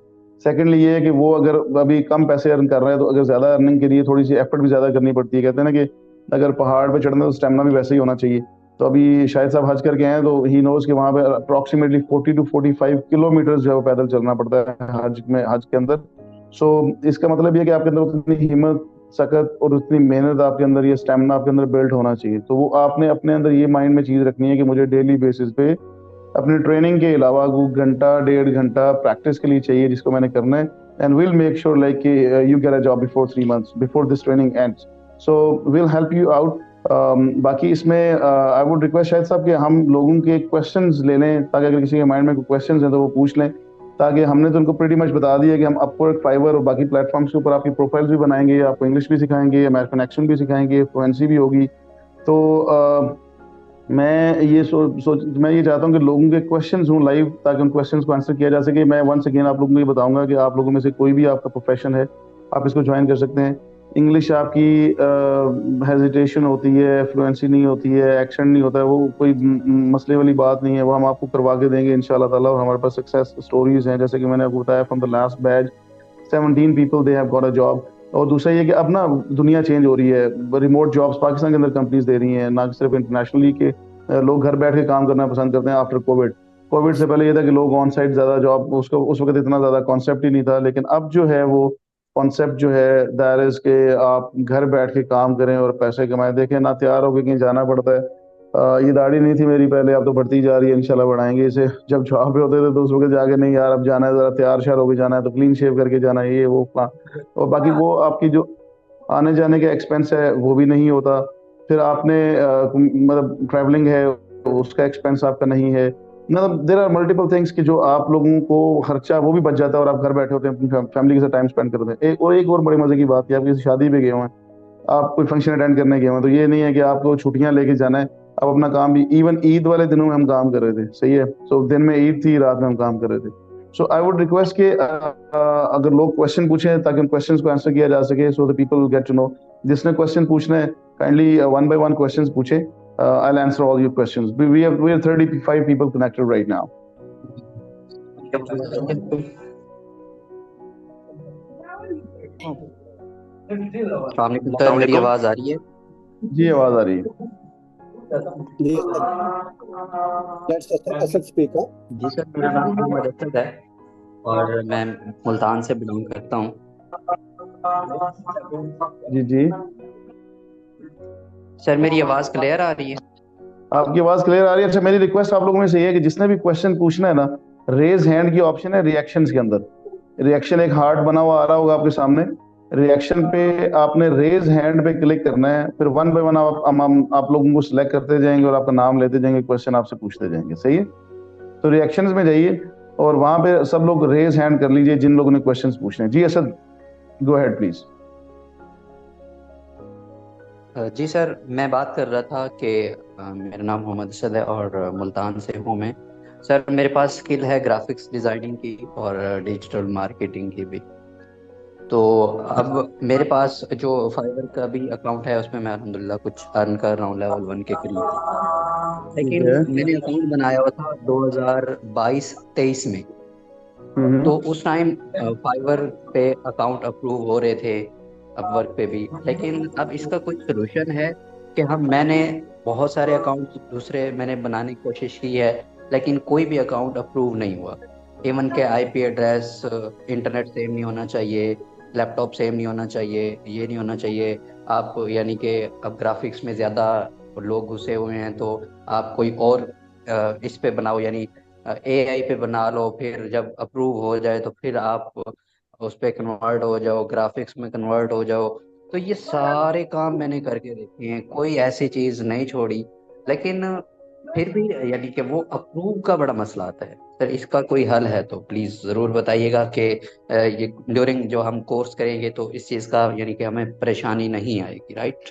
सेकेंडली ये है कि वो अगर अभी कम पैसे अर्न कर रहे हैं, तो अगर ज्यादा अर्निंग के लिए थोड़ी सी एफर्ट भी ज्यादा करनी पड़ती है। कहते हैं ना कि अगर पहाड़ पे चढ़ना तो स्टेमिना भी वैसे ही होना चाहिए। तो अभी शायद साहब हज करके हैं, तो ही नोज कि वहाँ पे अप्रोक्सीमेटली 40 to 45 किलोमीटर जो है वो पैदल चलना पड़ता है हज में, हज के अंदर। सो इसका मतलब ये कि आपके अंदर उतनी हिम्मत, सख्त और उतनी मेहनत आपके अंदर, ये स्टेमिना आपके अंदर बिल्ड होना चाहिए। तो वो आपने अपने अंदर ये माइंड में चीज रखनी है कि मुझे डेली बेसिस पे अपनी ट्रेनिंग के अलावा घंटा 1.5 घंटा प्रैक्टिस के लिए चाहिए, जिसको मैंने करना है। And will make sure like you get a job before 3 months before this training ends. So will help you out. बाकी इसमें आई वुड रिक्वेस्ट शायद साहब कि हम लोगों के क्वेश्चंस ले लें, ताकि अगर किसी के माइंड में कोई क्वेश्चंस हैं तो वो पूछ लें। ताकि हमने तो उनको प्रीटी मच बता दिया कि हम अपवर्क, फाइवर और बाकी प्लेटफॉर्म्स के ऊपर आपकी प्रोफाइल्स भी बनाएंगे, आपको इंग्लिश भी सिखाएंगे, अमेरिकन एक्सेंट भी सिखाएंगे, फ्लुएंसी भी होगी। तो मैं ये चाहता हूँ कि लोगों के क्वेश्चंस हों लाइव, ताकि उन क्वेश्चंस को आंसर किया जा सके। मैं वंस अगेन आप लोगों को ये बताऊंगा कि आप लोगों में से कोई भी आपका प्रोफेशन है, आप इसको ज्वाइन कर सकते हैं। इंग्लिश आपकी हेजिटेशन होती है, फ्लुएंसी नहीं होती है, एक्सेंट नहीं होता है, वो कोई मसले वाली बात नहीं है, वो हम आपको करवा के देंगे इंशाल्लाह ताला। और हमारे पास सक्सेस स्टोरीज हैं, जैसे कि मैंने आपको बताया, from the last batch 17 people they have got a job. और दूसरा ये कि अब ना दुनिया चेंज हो रही है, रिमोट जॉब्स पाकिस्तान के अंदर कंपनीज दे रही हैं, ना सिर्फ इंटरनेशनली के लोग घर बैठ के काम करना पसंद करते हैं आफ्टर कोविड। कोविड से पहले ये था कि लोग ऑन साइट ज्यादा जॉब, उसको उस वक्त इतना ज्यादा कॉन्सेप्ट ही नहीं था, लेकिन अब जो है वो कॉन्सेप्ट जो है दैट इज के आप घर बैठ के काम करें और पैसे कमाएं। देखें ना, तैयार होकर कहीं जाना पड़ता है, ये दाढ़ी नहीं थी मेरी पहले, अब तो बढ़ती जा रही है, इंशाल्लाह बढ़ाएंगे इसे। जब जॉब पे होते थे तो उस वक्त जाके नहीं यार अब जाना है, जरा तैयार श्यार होके जाना है, तो क्लीन शेव करके जाना है, ये वो और बाकी वो आपकी जो आने जाने के एक्सपेंस है वो भी नहीं होता। फिर आपने मतलब ट्रैवलिंग है उसका एक्सपेंस आपका नहीं है। मतलब देर आर मल्टीपल थिंग्स कि जो आप लोगों को खर्चा वो भी बच जाता है और आप घर बैठे होते हैं अपनी फैमिली के साथ टाइम स्पेंड करते हैं। एक और बड़ी मजे की बात है, आप किसी शादी पे गए हुए हैं, आप कोई फंक्शन अटेंड करने गए हुए हैं, तो ये नहीं है कि आपको छुट्टियां लेके जाना है। आप अपना काम भी, इवन ईद वाले दिनों में हम काम कर रहे थे, सही है। सो दिन में ईद थी, रात में हम काम कर रहे थे। सो आई वुड रिक्वेस्ट कि अगर लोग क्वेश्चन पूछें ताकि उन क्वेश्चंस को आंसर किया जा सके, so the people get to know. जिसने क्वेश्चन पूछना है kindly one by one questions पूछे। I'll answer all your questions. We have 35 people connected right now. Sir मेरी आवाज आ रही है? जी आवाज आ रही है। जी सर, मेरा नाम मोहम्मद असद है और मैं मुल्तान से बिलोंग करता हूँ। जी जी सर मेरी आवाज क्लियर आ रही है? आपकी आवाज क्लियर आ रही है। अच्छा, मेरी रिक्वेस्ट आप लोगों में से ये है कि जिसने भी क्वेश्चन पूछना है ना, रेज हैंड की ऑप्शन है रिएक्शंस के अंदर। रिएक्शन एक हार्ट बना हुआ आ रहा होगा आपके सामने, रिएक्शन पे आपने रेज हैंड पे क्लिक करना है। फिर वन बाय वन आप लोगों को सिलेक्ट करते जाएंगे और आपका नाम लेते जाएंगे, क्वेश्चन आपसे पूछते जाएंगे, सही है। तो रिएक्शंस में जाइए और वहां पे सब लोग रेज हैंड कर लीजिए जिन लोगों ने क्वेश्चन पूछने हैं। जी असद, गो अहेड प्लीज। जी सर, मैं बात कर रहा था कि मेरा नाम मोहम्मद असद है और मुल्तान से हूँ मैं। सर मेरे पास स्किल है ग्राफिक्स डिज़ाइनिंग की और डिजिटल मार्केटिंग की भी। तो अब मेरे पास जो फाइवर का भी अकाउंट है उसमें मैं अल्हम्दुलिल्लाह कुछ अर्न कर रहा हूँ लेवल 1 के करीब। ठीक लेकिन है। मैंने अकाउंट बनाया हुआ था 2022-23 में। तो उस टाइम फाइवर पे अकाउंट अप्रूव हो रहे थे, अपवर्क पे भी। लेकिन अब इसका कोई सोल्यूशन है कि मैंने बहुत सारे अकाउंट दूसरे मैंने बनाने की कोशिश की है, लेकिन कोई भी अकाउंट अप्रूव नहीं हुआ। इवन के आईपी एड्रेस, इंटरनेट सेम नहीं होना चाहिए, लैपटॉप सेम नहीं होना चाहिए, ये नहीं होना चाहिए। आप यानी कि अब ग्राफिक्स में ज़्यादा लोग घुसे हुए हैं तो आप कोई और इस पे बनाओ, यानी एआई पे बना लो, फिर जब अप्रूव हो जाए तो फिर आप उस पे कन्वर्ट हो जाओ, ग्राफिक्स में कन्वर्ट हो जाओ। तो ये सारे काम मैंने करके देखे हैं, कोई ऐसी चीज नहीं छोड़ी। लेकिन फिर भी यानी कि वो अप्रूव का बड़ा मसला आता है। सर इसका कोई हल है तो प्लीज जरूर बताइएगा कि ये ड्यूरिंग जो हम कोर्स करेंगे तो इस चीज का यानी कि हमें परेशानी नहीं आएगी। Right,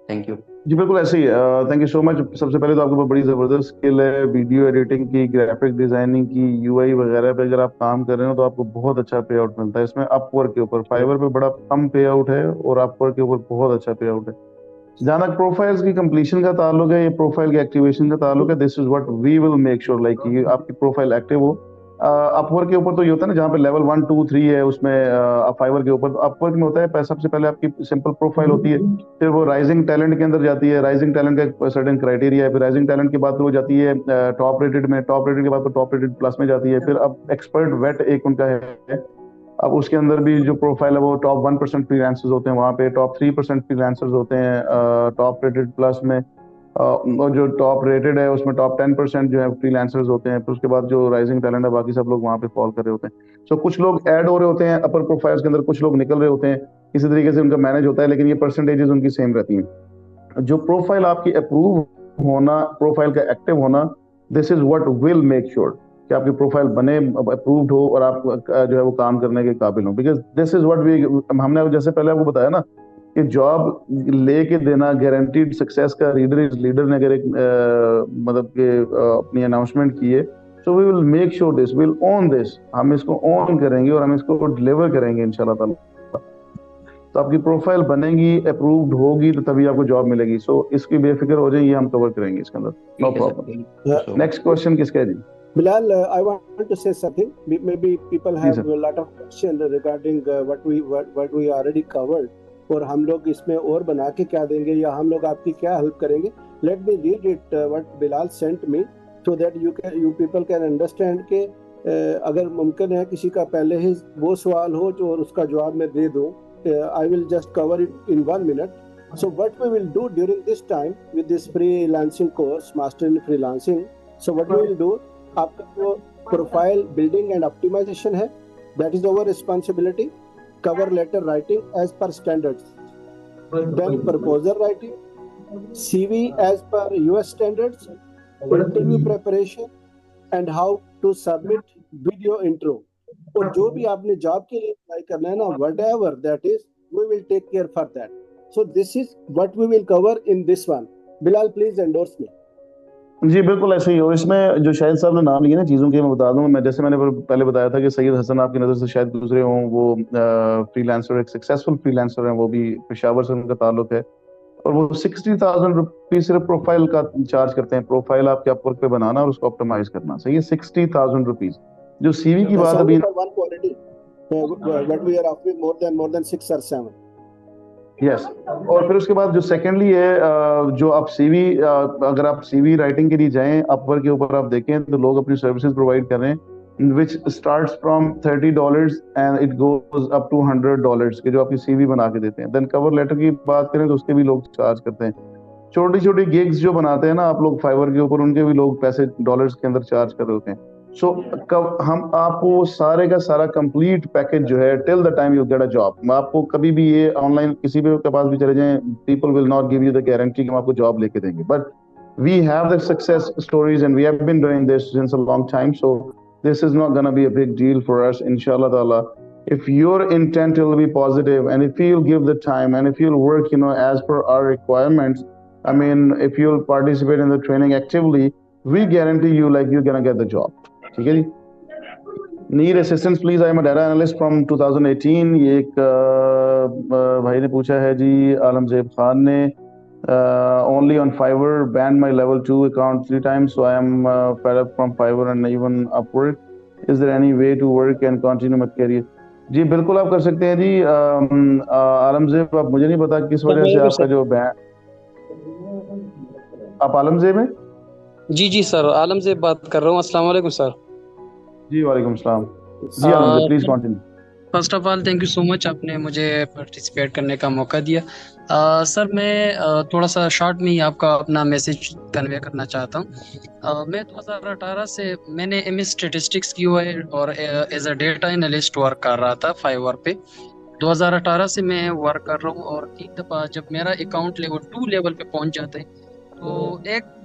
thank you. जी बिल्कुल ऐसे ही है। Thank you so much. सबसे पहले तो आपके पास बड़ी जबरदस्त स्किल है वीडियो एडिटिंग की, ग्राफिक डिजाइनिंग की, यूआई वगैरह पे अगर आप काम कर रहे हो तो आपको बहुत अच्छा पे आउट मिलता है इसमें। अपवर्क के ऊपर, फाइवर पे बड़ा कम पे आउट है और अपवर्क के ऊपर बहुत अच्छा पे आउट है। जहां तक प्रोफाइल्स की कंप्लीशन का ताल्लुक है, ये प्रोफाइल के एक्टिवेशन का ताल्लुक है, this is what we will make sure like ये आपकी प्रोफाइल एक्टिव हो। अपवर्क के ऊपर तो ये होता है ना, जहाँ पे लेवल 1 2 3 है उसमें फाइवर के ऊपर, तो अपवर्क में होता है सबसे पहले आपकी सिंपल प्रोफाइल होती है, फिर वो राइजिंग टैलेंट के अंदर जाती है, राइजिंग टैलेंट का एक सर्टेन क्राइटेरिया है, फिर राइजिंग टैलेंट के बाद फिर वो जाती है टॉप रेटेड में, टॉप रेटेड के बाद टॉप रेटेड प्लस में जाती है, फिर अब एक्सपर्ट वेट एक उनका है। अब उसके अंदर भी जो प्रोफाइल है वो टॉप 1% फ्रीलांसर्स होते हैं, वहाँ पे टॉप 3% फ्रीलांसर्स होते हैं टॉप रेटेड प्लस में। और जो टॉप रेटेड है उसमें टॉप 10% जो है फ्रीलांसर्स होते हैं। फिर उसके बाद जो राइजिंग टैलेंट है बाकी सब लोग वहाँ पे फॉल कर रहे होते हैं। सो कुछ लोग ऐड हो रहे होते हैं अपर प्रोफाइल्स के अंदर, कुछ लोग निकल रहे होते हैं, इसी तरीके से उनका मैनेज होता है, लेकिन ये परसेंटेजेस उनकी सेम रहती हैं। जो प्रोफाइल आपकी अप्रूव होना, प्रोफाइल का एक्टिव होना, this is what will make sure कि आपकी प्रोफाइल बने, अप्रूव्ड हो और आप जो है वो काम करने के काबिल हो। Because this is what we, हमने जैसे पहले आपको बताया ना कि जॉब लेके देना गारंटीड सक्सेस का रीडर इज लीडर ने अगर एक मतलब के अपनी अनाउंसमेंट की है, so we will make sure this, will own this, हम इसको ऑन करेंगे और हम इसको डिलीवर करेंगे इंशाल्लाह ताला। तो आपकी प्रोफाइल बनेगी, अप्रूव्ड होगी तो तभी आपको जॉब मिलेगी। सो इसकी बेफिक्र हो जाए, ये हम कवर करेंगे इसके अंदर, नो प्रॉब्लम। नेक्स्ट क्वेश्चन किसका है जी? Bilal, I want to say something. Maybe people जी have sir. a lot of questions regarding what we already covered. और हम लोग इसमें और बना के क्या देंगे या हम लोग आपकी क्या हेल्प करेंगे? Let me read it what Bilal sent me so that you people can understand कि अगर मुमकिन है किसी का पहले ही वो सवाल हो जो और उसका जवाब मैं दे दूं, I will just cover it in 1 minute. So what we will do during this time with this freelancing course, Master in Freelancing, so what we will do, आपका जो प्रोफाइल बिल्डिंग एंड ऑप्टिमाइजेशन है, that is over responsibility. Cover letter writing as per standards, then proposal writing, CV as per US standards, interview preparation and how to submit video intro. और जो भी आपने job के लिए apply करना है ना, whatever that is, we will take care for that. So this is what we will cover in this one. Bilal, please endorse me. जी बिल्कुल ऐसे ही हो. इसमें जो शाहिद साहब ने नाम लिए ना चीज़ों के, मैं बता दूं. मैं जैसे मैंने पहले बताया था कि सैयद हसन आपकी नज़र से शायद गुजरे हों. वो फ्रीलांसर, एक सक्सेसफुल फ्रीलांसर हैं. वो भी पेशावर से उनका ताल्लुक है. और वो 60,000 रुपीज सिर्फ प्रोफाइल का चार्ज करते हैं. प्रोफाइल आपके अपवर्क पे बनाना और उसको ऑप्टिमाइज करना. सही है, 60,000 रुपीज. जो CV की बात अभी, one quality, what we are offering more than 6 or 7. Yes. और फिर उसके बाद जो सेकेंडली है, जो आप CV, अगर आप CV राइटिंग के लिए जाएं, अपवर्क के ऊपर आप देखें तो लोग अपनी सर्विसेज प्रोवाइड कर रहे हैं which starts from $30 and it goes up to $100 के, जो आपकी CV बना के देते हैं. देन कवर लेटर की बात करें तो उसके भी लोग चार्ज करते हैं. छोटी छोटी गिग्स जो बनाते हैं ना आप लोग फाइवर के ऊपर, उनके भी लोग पैसे डॉलर्स के अंदर चार्ज कर रहे होते हैं. सो हम आपको सारे का सारा कंप्लीट पैकेज जो है till the time you get a job. आपको कभी भी ये ऑनलाइन किसी भी के पास भी चले जाएं, people will not give you the guarantee कि हम आपको जॉब लेके देंगे. But we have the success stories and we have been doing this since a long time. So this is not going to be a big deal for us, inshallah ta'ala. If your intent will be positive and if you'll give the time and if you'll work, as per our requirements, I mean, if you'll participate in the training actively, we guarantee you like you're going to get the job. ठीक है जी. Need assistance please, I am a data analyst from 2018. ये एक भाई ने पूछा है जी, आलमजेब खान ने, only on Fiverr, banned my level 2 account 3 times, so I am fed up from Fiverr and even Upwork. Is there any way to work and continue my career? जी बिल्कुल आप कर सकते हैं जी. आलमजेब, आप, मुझे नहीं पता किस वजह से आपका जो बैन. आप आलमजेब हैं? जी सर, आलमजेब बात कर रहा हूँ. अस्सलाम वालेकुम सर. जी वालेकुम सलाम. जी Alamzeb, please continue. First of all thank you so much, आपने मुझे पार्टिसिपेट करने का मौका दिया. सर मैं थोड़ा सा शॉर्ट में ही आपका अपना मैसेज कन्वे करना चाहता हूँ. मैं 2018 से मैंने MS स्टेटिस्टिक्स की हुआ है और as a data analyst work कर रहा था फाइवर पे. 2018 से मैं वर्क कर रहा हूँ और एक दफ़ा जब मेरा अकाउंट लेवल 2 लेवल पे पहुँच जाता है तो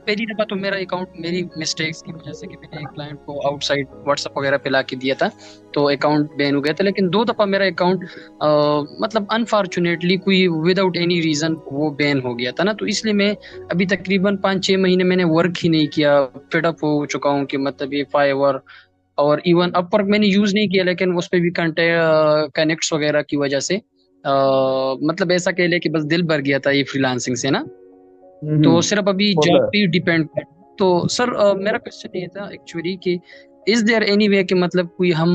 पहली दफ़ा तो मेरा अकाउंट मेरी मिस्टेक्स की वजह से कि मैंने एक क्लाइंट को आउटसाइड व्हाट्सएप वगैरह पे ला के दिया था तो अकाउंट बैन हो गया था. लेकिन 2 दफ़ा मेरा अकाउंट मतलब अनफॉर्चुनेटली कोई विदाउट एनी रीज़न वो बैन हो गया था ना. तो इसलिए मैं अभी तकरीबन 5-6 महीने मैंने वर्क ही नहीं किया. फेड अप हो चुका हूँ कि मतलब ये फाइवर और इवन अपवर्क मैंने यूज़ नहीं किया, लेकिन उस पर भी कनेक्ट्स वगैरह की वजह से मतलब ऐसा कह ले कि बस दिल भर गया था ये फ्रीलांसिंग से ना. तो सिर्फ अभी जॉब पे डिपेंड कर. तो सर मेरा क्वेश्चन ये था एक्चुअली कि इज देयर एनी वे कि मतलब कोई हम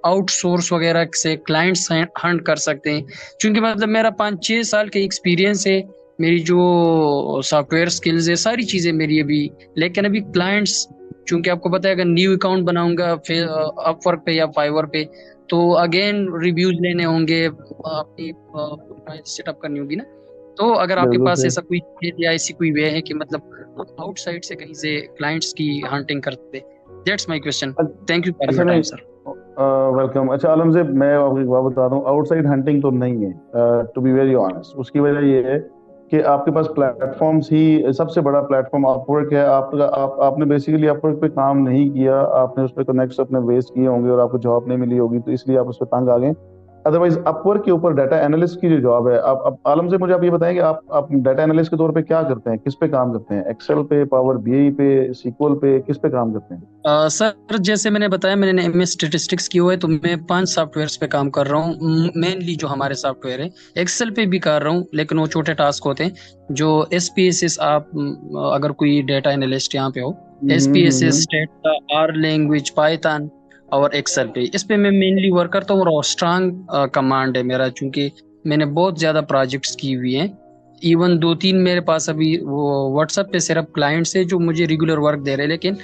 आउटसोर्स वगैरह से क्लाइंट्स हंट कर सकते हैं, क्योंकि मतलब मेरा 5-6 साल के एक्सपीरियंस है, मेरी जो सॉफ्टवेयर स्किल्स है, सारी चीज़ें मेरी अभी. लेकिन अभी क्लाइंट्स, चूंकि आपको पता है अगर न्यू अकाउंट बनाऊंगा फिर अपवर्क पे या फाइवर पे तो अगेन रिव्यूज लेने होंगे, अपनी सेटअप करनी होगी ना. तो अगर आपके पास ऐसा कोई या ऐसी कोई वे है कि मतलब आउटसाइड से कहीं से क्लाइंट्स की हंटिंग करते. That's my question. Thank you for your time sir. Welcome. अच्छा आलमजेब, मैं आपको एक बात बता दूं, आउटसाइड हंटिंग तो नहीं है, टू बी वेरी ऑनेस्ट. उसकी वजह ये है कि आपके पास प्लेटफॉर्म्स ही, सबसे बड़ा प्लेटफॉर्म अपवर्क है. आपने बेसिकली अपवर्क पे काम नहीं किया, आपने उस पर कनेक्ट्स अपने वेस्ट किए होंगे और आपको जॉब नहीं मिली होगी, तो इसलिए आप उस पर तंग आ गए. अदरवाइज अपवर्क के ऊपर डाटा एनालिस्ट की जो जॉब है, आप आलम से मुझे आप ये बताएं कि आप डाटा एनालिस्ट के तौर पे क्या करते हैं, किस पे काम करते हैं? एक्सेल पे, पावर BI पे, SQL पे, किस पे काम करते हैं? सर जैसे मैंने बताया, मैंने MS स्टेटिस्टिक्स की हुआ है, तो मैं 5 सॉफ्टवेयर्स पे काम कर रहा हूँ. मेनली जो हमारे सॉफ्टवेयर है, एक्सेल पे भी कर रहा हूँ, लेकिन वो छोटे टास्क होते हैं. जो SPSS, आप अगर कोई डाटा एनालिस्ट यहाँ पे हो, SPSS, strata, R language, Python और एक्सेल पे, इस पे मैं मेनली वर्क करता हूँ. और स्ट्रांग कमांड है मेरा, चूंकि मैंने बहुत ज्यादा प्रोजेक्ट्स की हुई हैं. इवन 2-3 मेरे पास अभी वो व्हाट्सएप पे सिर्फ क्लाइंट्स है जो मुझे रेगुलर वर्क दे रहे हैं, लेकिन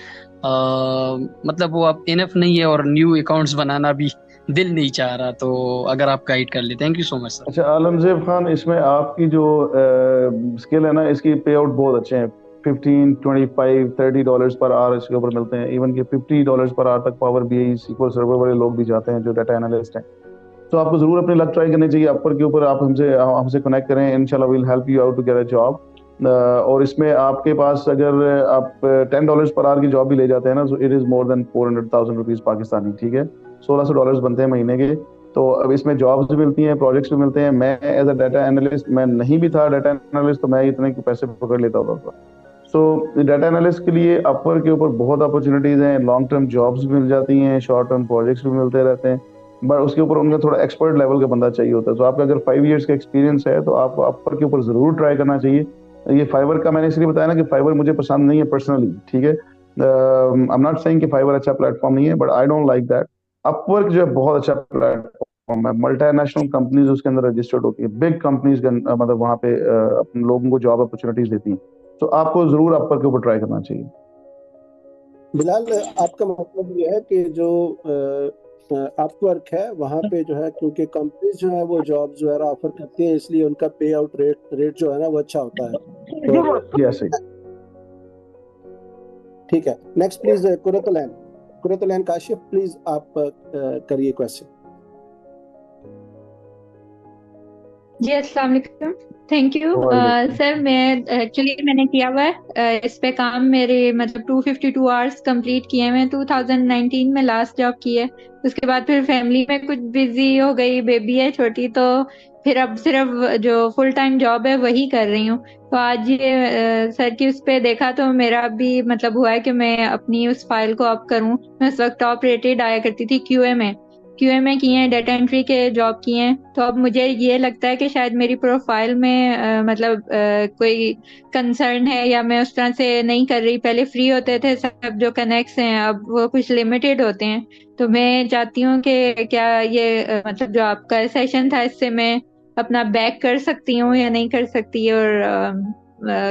मतलब वो अब इनफ नहीं है और न्यू अकाउंट्स बनाना भी दिल नहीं चाह रहा, तो अगर आप गाइड कर ले। Thank you so much sir. अच्छा आलमजेब खान, इसमें आपकी जो स्किल है ना, इसकी पे आउट बहुत अच्छे हैं। 15, 25, $30 पर आवर इसके ऊपर मिलते हैं। इवन कि $50 पर आवर तक पावर बीआई SQL सर्वर वाले लोग भी जाते हैं जो डाटा एनालिस्ट हैं। तो आपको जरूर अपनी लक ट्राई करनी चाहिए अपर के ऊपर। आप हमसे हमसे कनेक्ट करें, इंशाल्लाह will help you out to get a job. और इसमें आपके पास अगर आप $10 पर आवर की जॉब भी ले जाते हैं ना, so it is more than 400,000 rupees Pakistani, ठीक है। $1,600 बनते हैं महीने के। तो अब इसमें जॉब्स भी मिलती हैं, प्रोजेक्ट्स भी मिलते हैं। मैं एज अ डाटा एनालिस्ट, मैं नहीं भी था डाटा एनालिस्ट, तो मैं इतने पैसे पकड़ लेता होता था। सो डाटा एनालिस्ट के लिए अपर के ऊपर बहुत अपॉर्चुनिटीज हैं। लॉन्ग टर्म जॉब्स भी मिल जाती हैं, शॉर्ट टर्म प्रोजेक्ट्स भी मिलते रहते हैं। बट उसके ऊपर उनका थोड़ा एक्सपर्ट लेवल का बंदा चाहिए होता है। तो आपका अगर 5 years का एक्सपीरियंस है तो आपको अपर के ऊपर जरूर ट्राई करना चाहिए। ये फाइवर का मैंने इसलिए बताया ना कि फाइवर मुझे पसंद नहीं है पर्सनली, ठीक है। आई एम नॉट सेइंग कि फाइवर अच्छा प्लेटफॉर्म नहीं है, but I don't like that. Upwork जो है बहुत अच्छा प्लेटफॉर्म है। मल्टीनेशनल कंपनीज उसके अंदर रजिस्टर्ड होती है, बिग कंपनीज मतलब वहाँ पे अपने लोगों को जॉब अपॉर्चुनिटीज देती हैं। तो आपको जरूर अपर के ऊपर ट्राई करना चाहिए। बिलाल, आपका मतलब ये है कि जो अपवर्क है वहाँ पे जो है, क्योंकि कंपनीज जो है वो जॉब्स वगैरह ऑफर करती हैं, इसलिए उनका पे आउट रेट जो है ना वो अच्छा होता है। तो यस, ठीक है। Next please Qurratulain Kashif, please आप करिए क्वेश्चन। जी अस्सलाम वालेकुम, थैंक यू सर। मैं एक्चुअली मैंने किया हुआ है इस पे काम। मेरे मतलब 252 आवर्स कंप्लीट किए हैं। 2019 में लास्ट जॉब की है। उसके बाद फिर फैमिली में कुछ बिजी हो गई, बेबी है छोटी, तो फिर अब सिर्फ जो फुल टाइम जॉब है वही कर रही हूँ। तो आज ये सर की उस पे देखा तो मेरा भी मतलब हुआ है कि मैं अपनी उस फाइल को अप करूँ। मैं उस वक्त टॉप रेटेड आया करती थी क्यूए में किए हैं, डाटा एंट्री के जॉब किए हैं। तो अब मुझे ये लगता है कि शायद मेरी प्रोफाइल में मतलब कोई कंसर्न है, या मैं उस तरह से नहीं कर रही। पहले फ्री होते थे सब जो कनेक्ट्स हैं, अब वो कुछ लिमिटेड होते हैं। तो मैं चाहती हूँ कि क्या ये मतलब जो आपका सेशन था इससे मैं अपना बैक कर सकती हूँ या नहीं कर सकती, और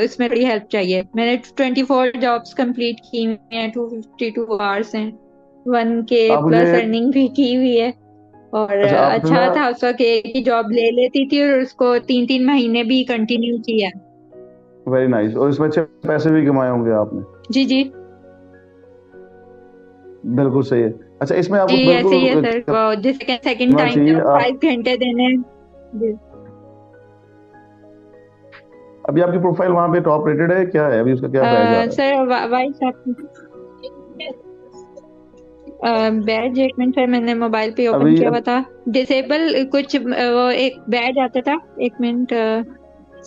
इसमें थोड़ी हेल्प चाहिए। मैंने 24 जॉब्स कंप्लीट की हुई हैं, 252 आवर्स हैं, 1K आप मुझे प्लस अर्निंग भी की हुई है। और अच्छा आपने अच्छा ना था उस वक्त एक ही जॉब ले लेती थी और उसको 3-3 महीने भी कंटिन्यू किया। Very nice. और इसमें अच्छे पैसे भी कमाए होंगे आपने। जी जी बिल्कुल सही है। अच्छा इसमें जी, आपको ऐसे ही है बिल्कुल सर। वो जैसे सेकंड करना टाइम चाहिए। जब आप 5 घंटे देने जी। अभी आपकी प्रोफाइल वहाँ पे टॉप रेटेड है क्या है? अभी उसका क्या बैज आ रहा है? सर वाइस बैज, एक मिनट सर, मैंने मोबाइल पे ओपन अभी किया हुआ था। डिसेबल कुछ वो एक बैज आता था। एक मिनट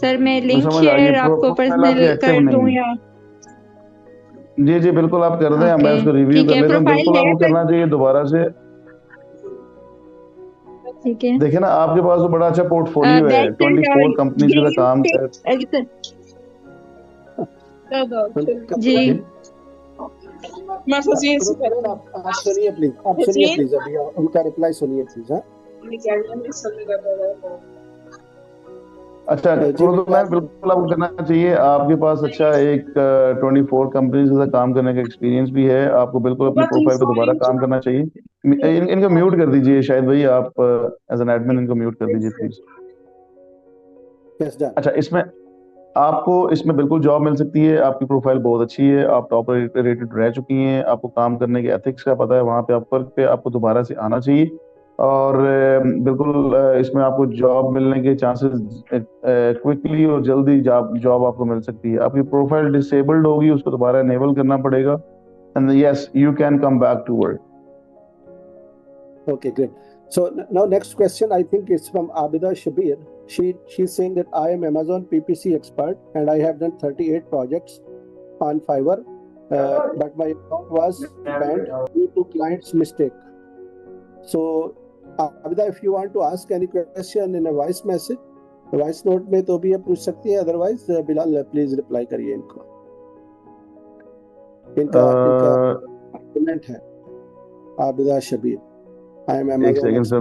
सर, मैं लिंक समझ आ गई। शेयर आपको प्रोफाइल आपकी पर्सनल एक्टिव कर दूं नहीं है। या? जी जी बिल्कुल आप कर दें, मैं ओके उसको रिव्यू ठीक कर है, लेता हूँ। प्रोफाइल बिल्कुल है आपको पर करना चाहिए दोबारा से। ठीक है। देखिए ना, आपके पास तो बड़ा अच्छा पोर्टफोलियो है, बैच 24 कंपनीज के साथ काम कर। जी जी कुरतुलैन, आप सुनिए प्लीज, आप सुनिए प्लीज, अभी उनका रिप्लाई सुनिए प्लीज। हाँ अच्छा जी तो मैं बिल्कुल आपको करना चाहिए। आपके पास अच्छा एक 24 कंपनीज के साथ काम करने का एक्सपीरियंस भी है। आपको बिल्कुल अपनी प्रोफाइल पे दोबारा काम करना चाहिए। इनको म्यूट कर दीजिए शायद भाई, आप एज एन एडमिन इनको म्यूट कर दीजिए प्लीज। Yes done. अच्छा इसमें आपको इसमें बिल्कुल जॉब मिल सकती है। आपकी प्रोफाइल बहुत अच्छी है, आप टॉप रेटेड रह चुकी हैं, आपको काम करने के एथिक्स का पता है। वहाँ पे आप वर्क पे आपको दोबारा से आना चाहिए। और बिल्कुल इसमें आपको जॉब मिलने के चांसेस क्विकली और जल्दी जॉब जॉब आपको मिल सकती है। आपकी प्रोफाइल डिसेबल्ड होगी, उसको दोबारा इनेबल करना पड़ेगा। And yes you can come back to work. Okay, great. So now next question, I think it's from Abida Shabir. She's saying that I am Amazon PPC expert and I have done 38 projects on Fiverr, but my account was banned due to client's mistake. So Abida, if you want to ask any question in a voice message, voice note में तो भी आप पूछ सकती है, otherwise Bilal please reply करिए इनको। इनका कमेंट है आबिदा शबीर। आई एम एक सेकंड सर,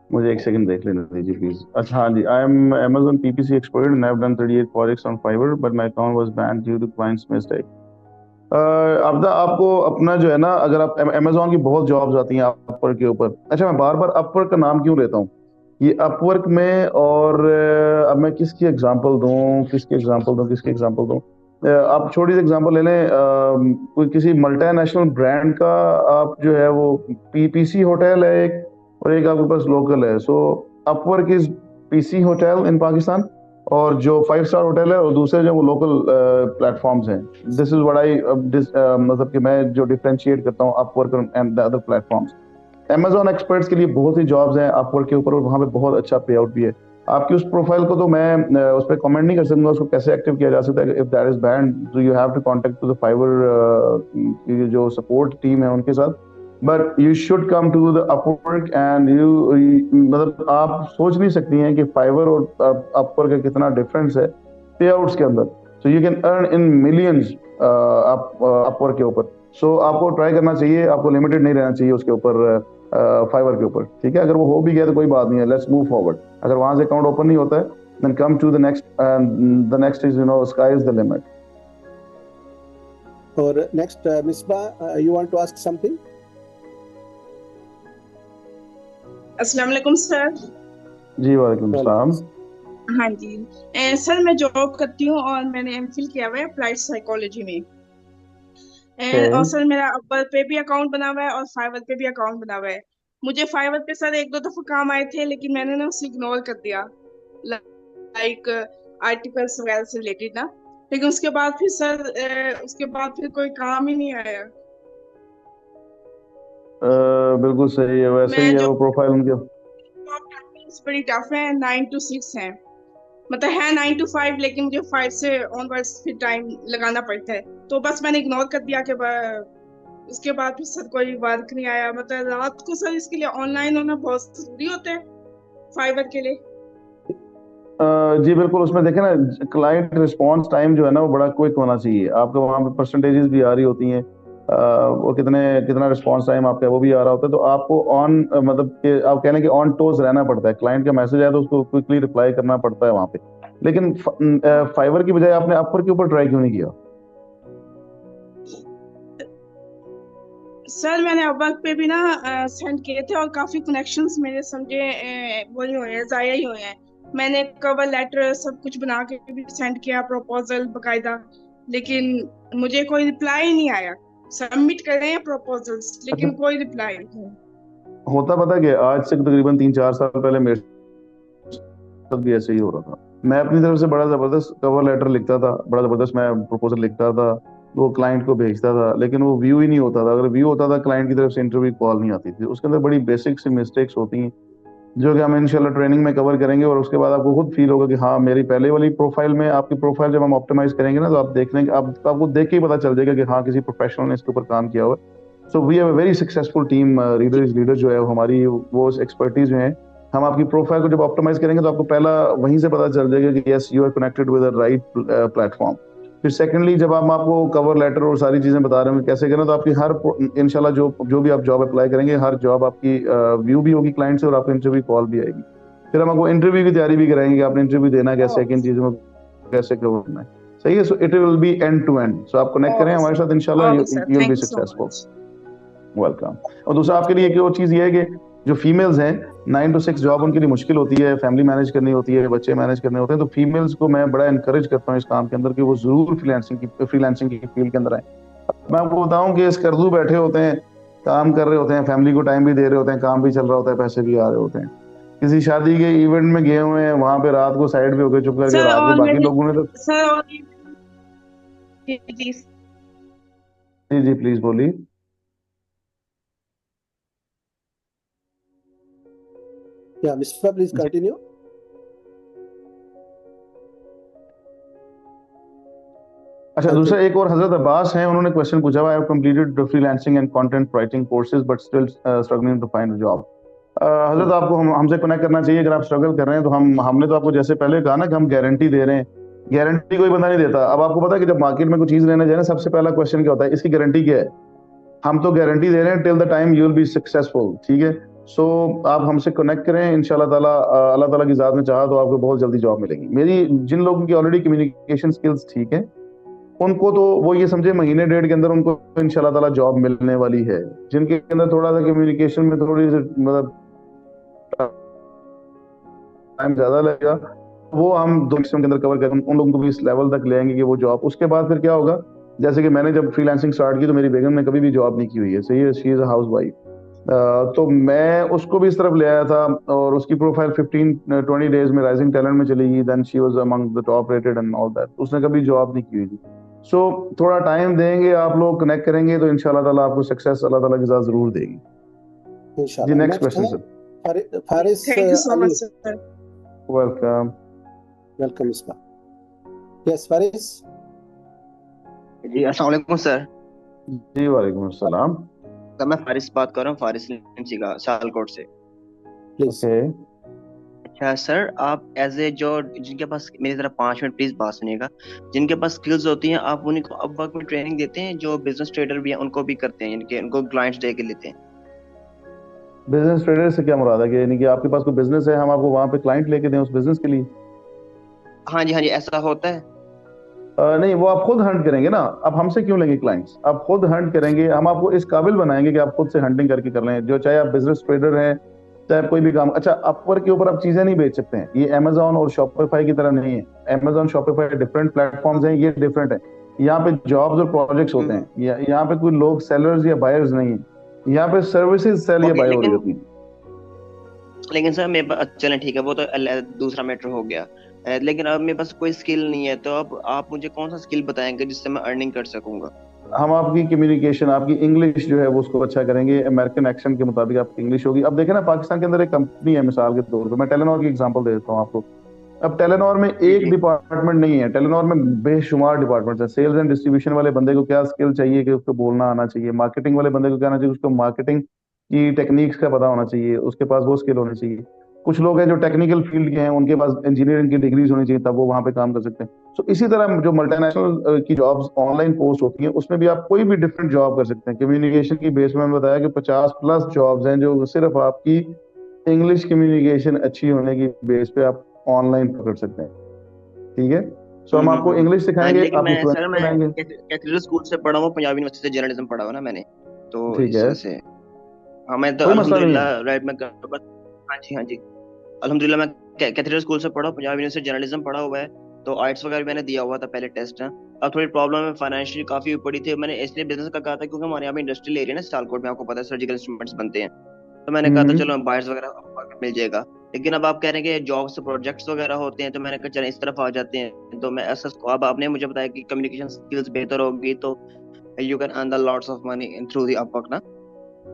मुझे एक सेकंड देख लेने दीजिए प्लीज। अच्छा हाँ जी, I am Amazon PPC expert and I have done 38 projects on Fiverr but my account was banned due to client's mistake. अब आपको अपना जो है ना, अगर आप अमेजोन की बहुत जॉब्स आती हैं अपवर्क के ऊपर। अच्छा, मैं बार बार अपवर्क का नाम क्यों लेता हूँ, ये अपवर्क में, और अब मैं किसकी एग्जांपल दूं, किसकी एग्जांपल दूं। आप छोटी सी एग्जांपल ले लें, कोई किसी मल्टीनेशनल ब्रांड का, आप जो है वो पीपीसी होटल है एक, और एक आपके पास लोकल है। So Upwork is PC hotel in Pakistan, और जो 5 स्टार होटल है और दूसरे जो वो लोकल प्लेटफॉर्म्स हैं। दिस इज व्हाट आई मतलब कि मैं जो डिफरेंशिएट करता हूँ Upwork and the other platforms. Amazon experts के लिए बहुत सी जॉब्स हैं अपवर्क के ऊपर, और वहाँ पे बहुत अच्छा पे आउट भी है। आपकी उस प्रोफाइल को तो मैं उस पर कमेंट नहीं कर सकूंगा, उसको कैसे एक्टिव किया जा सकता है। इफ दैट इज बैंड, तो you have to contact to the Fiverr जो सपोर्ट टीम है उनके साथ। But you should come to the Upwork and you, मतलब आप सोच नहीं सकती हैं कि फाइवर और अपवर्क का कितना डिफरेंस है पे आउट्स के अंदर। So you can earn in millions Upwork के ऊपर। सो आपको ट्राई करना चाहिए, आपको लिमिटेड नहीं रहना चाहिए उसके ऊपर, फाइवर के ऊपर, ठीक है। अगर वो हो भी गया तो कोई बात नहीं है, लेट्स मूव फॉरवर्ड। अगर वहां से अकाउंट ओपन नहीं होता है, then come to the next is, you know, sky is the limit. और next Misbah, you want to ask something? अस्सलाम वालेकुम सर। जी वालेकुम सलाम। हाँ जी, सर मैं जॉब करती हूँ और मैंने एमफिल किया हुआ है अप्लाइड साइकोलॉजी में। और सर मेरा अपवर पे भी अकाउंट बना हुआ है और फाइवर पे भी अकाउंट बना हुआ है। मुझे फाइवर पे सर 1-2 दफा काम आए थे, लेकिन मैंने ना उसे इग्नोर कर दिया, लाइक आर्टिकल्स वगैरह से रिलेटेड ना। लेकिन उसके बाद फिर सर उसके बाद फिर कोई काम ही नहीं आया। बिल्कुल सही है, वैसे ही है वो प्रोफाइल उनके। बड़ी टफ है, 9 to 6 है, मतलब है 9 to 5, लेकिन मुझे 5 से ऑनवर्ड्स फिर टाइम लगाना पड़ता है। तो बस मैंने इग्नोर कर दिया कि उसके बाद फिर सर कोई वर्क नहीं आया। मतलब रात को सर इसके लिए ऑनलाइन होना बहुत जरूरी होता है फाइवर के लिए। जी बिल्कुल, उसमें देखें ना, क्लाइंट रिस्पांस टाइम जो है ना वो बड़ा क्विक होना चाहिए। आपका वहाँ पे परसेंटेजेस भी आ रही होती हैं, वो कितना रिस्पांस टाइम आपका वो भी आ रहा होता है। तो आपको ऑन, मतलब कि आप कहने के ऑन टोज रहना पड़ता है। क्लाइंट का मैसेज आया तो उसको क्विकली रिप्लाई करना पड़ता है वहाँ पे। लेकिन फाइवर की बजाय आपने अपवर के ऊपर ट्राई क्यों नहीं किया? सर मैंने अपवर्क पे भी ना सेंड किए थे, और काफी कनेक्शंस मेरे समझे वही हुए हैं, जाया ही हुए हैं। मैंने कवर लेटर सब कुछ बना के भी सेंड किया, प्रपोजल बकायदा, लेकिन मुझे कोई रिप्लाई नहीं आया। सबमिट कर रहे हैं प्रपोजल्स, लेकिन कोई रिप्लाई नहीं। होता पता कि आज से तकरीबन 3-4 साल पहले मेरे साथ भी ऐसे ही हो रहा था। मैं अपनी तरफ से बड़ा जबरदस्त कवर लेटर लिखता था, बड़ा जबरदस्त मैं प्रपोजल लिखता था, वो क्लाइंट को भेजता था, लेकिन वो व्यू ही नहीं होता था। अगर व्यू होता था, क्लाइंट की तरफ से इंटरव्यू कॉल नहीं आती थी। उसके अंदर बड़ी बेसिक सी मिस्टेक्स होती हैं जो कि हम इंशाल्लाह ट्रेनिंग में कवर करेंगे। और उसके बाद आपको खुद फील होगा कि हाँ, मेरी पहले वाली प्रोफाइल में, आपकी प्रोफाइल जब हम ऑप्टिमाइज करेंगे ना, तो आप देख लेंगे, आपको देख के ही पता चल जाएगा कि हाँ, किसी प्रोफेशनल ने इसके ऊपर काम किया हुआ है। So we have a very successful team. Reader जो है हमारी, वो एक्सपर्टीज जो है, हम आपकी प्रोफाइल को जब ऑप्टिमाइज करेंगे तो आपको पहला वहीं से पता चल जाएगा कि yes, you are connected with the right platform. फिर सेकंडली, जब हम आपको कवर लेटर और सारी चीजें बता रहे हैं कैसे करना, तो आपकी हर इंशाल्लाह जो भी आप जॉब अप्लाई करेंगे, हर जॉब आपकी व्यू भी होगी क्लाइंट से, और आपको इंटरव्यू कॉल भी आएगी। फिर हम आपको इंटरव्यू की तैयारी भी कराएंगे कि आपने इंटरव्यू देना कैसे, किन चीजों में कैसे करना है। सही है। So it will be end to end. So आप कनेक्ट करें हमारे साथ, इंशाल्लाह you will be successful. Welcome. और दूसरा आपके लिए एक और चीज ये है कि जो फीमेल्स हैं, 9 to 6 जॉब उनके लिए मुश्किल होती है, फैमिली मैनेज करनी होती है, बच्चे मैनेज करने होते हैं। तो फीमेल्स को मैं बड़ा इनकरेज करता हूँ इस काम के अंदर कि वो जरूर फ्रीलांसिंग की फील्ड के अंदर आए। मैं आपको बताऊं कि स्कर्दू बैठे होते हैं, काम कर रहे होते हैं, फैमिली को टाइम भी दे रहे होते हैं, काम भी चल रहा होता है, पैसे भी आ रहे होते हैं। किसी शादी के इवेंट में गए हुए हैं, वहां पे रात को साइड पे होकर चुप करके रात को बाकी लोगों ने तो जी प्लीज बोलिए। Yeah, Misbah, please continue. अच्छा, दूसरा एक और हजरत अब्बास हैं, उन्होंने क्वेश्चन पूछा हुआ, I have completed freelancing and content writing courses but still struggling to find a job. हजरत, आपको हमसे कनेक्ट करना चाहिए। अगर आप स्ट्रगल कर रहे हैं तो हमने तो आपको जैसे पहले कहा ना कि हम गारंटी दे रहे हैं। गारंटी कोई बंदा नहीं देता। अब आपको पता है कि जब मार्केट में कोई चीज लेने जाए ना, सबसे पहला क्वेश्चन क्या होता है, इसकी गारंटी क्या है? हम तो गारंटी दे रहे हैं till the time you will be successful, ठीक है। सो आप हमसे कनेक्ट करें, इंशाल्लाह ताला, अल्लाह ताला की ज़ात में चाहा तो आपको बहुत जल्दी जॉब मिलेगी। मेरी जिन लोगों की ऑलरेडी कम्युनिकेशन स्किल्स ठीक है, उनको तो वो ये समझे महीने डेढ़ के अंदर उनको इंशाल्लाह ताला जॉब मिलने वाली है। जिनके अंदर थोड़ा सा कम्युनिकेशन में थोड़ी मतलब टाइम ज्यादा लगेगा, वो हम 2 के अंदर कवर कर उन लोगों को भी इस लेवल तक ले आएंगे कि वो जॉब। उसके बाद फिर क्या होगा, जैसे कि मैंने जब फ्रीलांसिंग स्टार्ट की तो मेरी बेगम ने कभी भी जॉब नहीं की हुई है, सही है, she is a house wife. तो मैं उसको भी इस तरफ ले आया था और उसकी प्रोफाइल 15-20 डेज में राइजिंग टैलेंट में चली गई। Then she was among the top rated and all that. उसने कभी जॉब नहीं की हुई थी। सो थोड़ा टाइम देंगे, आप लोग कनेक्ट करेंगे तो इंशाल्लाह ताला आपको सक्सेस अल्लाह ताला की ज़ात जरूर देगी। जी इंशाल्लाह। नेक्स्ट क्वेश्चन है sir. Faris thank you so Ali. Much sir. Welcome. Welcome इसका। यस फारिस। जी अस्सलाम वालेकुम सर। जी वालेकुम अस्सलाम। सर मैं फारिस बात कर रहा हूँ, फारिस एमसी का सियालकोट से। प्लीज। ओके अच्छा सर, आप एज ए जो जिनके पास, मेरी तरफ 5 मिनट प्लीज बात सुनिएगा, जिनके पास स्किल्स होती हैं आप उन्हीं को अब वर्क में ट्रेनिंग देते हैं? जो बिजनेस ट्रेडर भी हैं उनको भी करते हैं, यानी कि उनको क्लाइंट्स दे के लेते हैं? बिजनेस ट्रेडर से क्या मुराद है कि यानी कि आपके पास कोई बिजनेस है, हम आपको वहां पे क्लाइंट लेके दें उस बिजनेस के लिए? हाँ जी ऐसा होता है। नहीं, वो आप खुद हंट करेंगे ना। अब हमसे क्यों लेंगे क्लाइंट्स? आप खुद हंट करेंगे, हम आपको इस काबिल बनाएंगे कि आप खुद से हंटिंग करके कर लें, जो चाहे आप बिजनेस ट्रेडर हैं, चाहे आप कोई भी काम। अच्छा, अपवर्क के ऊपर आप चीजें नहीं बेच सकते हैं, ये अमेजोन और शॉपिफाई की तरह नहीं है। अमेजोन शॉपिफाई डिफरेंट प्लेटफॉर्म्स हैं, ये डिफरेंट है। यहाँ पे जॉब्स और प्रोजेक्ट्स होते हैं, यहाँ पे कोई लोग सेलर्स या बायर्स नहीं है, यहाँ पे सर्विसेज सेल या बाय हो रही होती है। लेकिन सर मेरे पास, चलें ठीक है, वो तो दूसरा मैटर हो गया। लेकिन अब मेरे पास कोई स्किल नहीं है, तो अब आप मुझे कौन सा स्किल बताएंगे जिससे मैं अर्निंग कर सकूंगा? हम आपकी कम्युनिकेशन, आपकी इंग्लिश जो है वो उसको अच्छा करेंगे। अमेरिकन एक्सेंट के मुताबिक आपकी इंग्लिश होगी। अब देखें ना, पाकिस्तान के अंदर एक कंपनी है, मिसाल के तौर पे मैं टेलेनॉर की एग्जांपल दे देता हूँ आपको। अब टेलेनॉर में एक डिपार्टमेंट नहीं है, टेलेनॉर में बेशुमार डिपार्टमेंट्स है। सेल्स एंड डिस्ट्रीब्यूशन वाले बंदे को क्या स्किल चाहिए कि उसको बोलना आना चाहिए। मार्केटिंग वाले बंदे को क्या आना चाहिए, उसको मार्केटिंग की टेक्निक्स का पता होना चाहिए, उसके पास वो स्किल होनी चाहिए। कुछ लोग हैं जो टेक्निकल फील्ड के हैं, उनके पास इंजीनियरिंग की डिग्रीज होनी चाहिए, तब वो वहां पे काम कर सकते हैं। तो इसी तरह जो मल्टीनेशनल की जॉब्स ऑनलाइन पोस्ट होती हैं, उसमें भी आप कोई भी डिफरेंट जॉब कर सकते हैं। कम्युनिकेशन की बेस में मैंने बताया कि 50+ जॉब्स हैं जो सिर्फ आपकी इंग्लिश कम्युनिकेशन अच्छी होने की बेस पे आप ऑनलाइन पकड़ सकते हैं। ठीक है, सो हम आपको इंग्लिश सिखाएंगे, लेकिन आपको मैं सर, फ्लुएंट मैं बनाएंगे। कैथेड्रल स्कूल से पढ़ा हूँ, पंजाबी यूनिवर्सिटी से जर्नलिज्म पढ़ा हुआ ना मैंने, तो ठीक इस है, वजह से हाँ मैं तो कोई मसला नहीं अल्हम्दुलिल्लाह है। राइट में हाँ जी अल्हम्दुलिल्लाह मैं कैथेड्रल स्कूल से पढ़ा, पंजाबी यूनिवर्सिटी जर्नलिज्म पढ़ा हुआ है। तो आइट्स वगैरह मैंने दिया हुआ था पहले टेस्ट। अब थोड़ी प्रॉब्लम है, फाइनेंशियली काफी पड़ी थी। मैंने इसलिए बिजनेस का कहा था क्योंकि हमारे यहाँ पे इंडस्ट्रियल एरिया ना सियालकोट में, आपको पता है सर्जिकल इंस्ट्रूमेंट्स बनते हैं। तो मैंने कहा था चलो बायर्स वगैरह मिल जाएगा। लेकिन अब आप कह रहे हैं कि जॉब्स प्रोजेक्ट्स वगैरह होते हैं, तो मैंने कहा चलो इस तरफ आ जाते हैं। तो मैं ऐसा, अब आपने मुझे बताया कि कम्युनिकेशन स्किल्स बेहतर होगी तो you can earn the lots of money through the Upwork ना?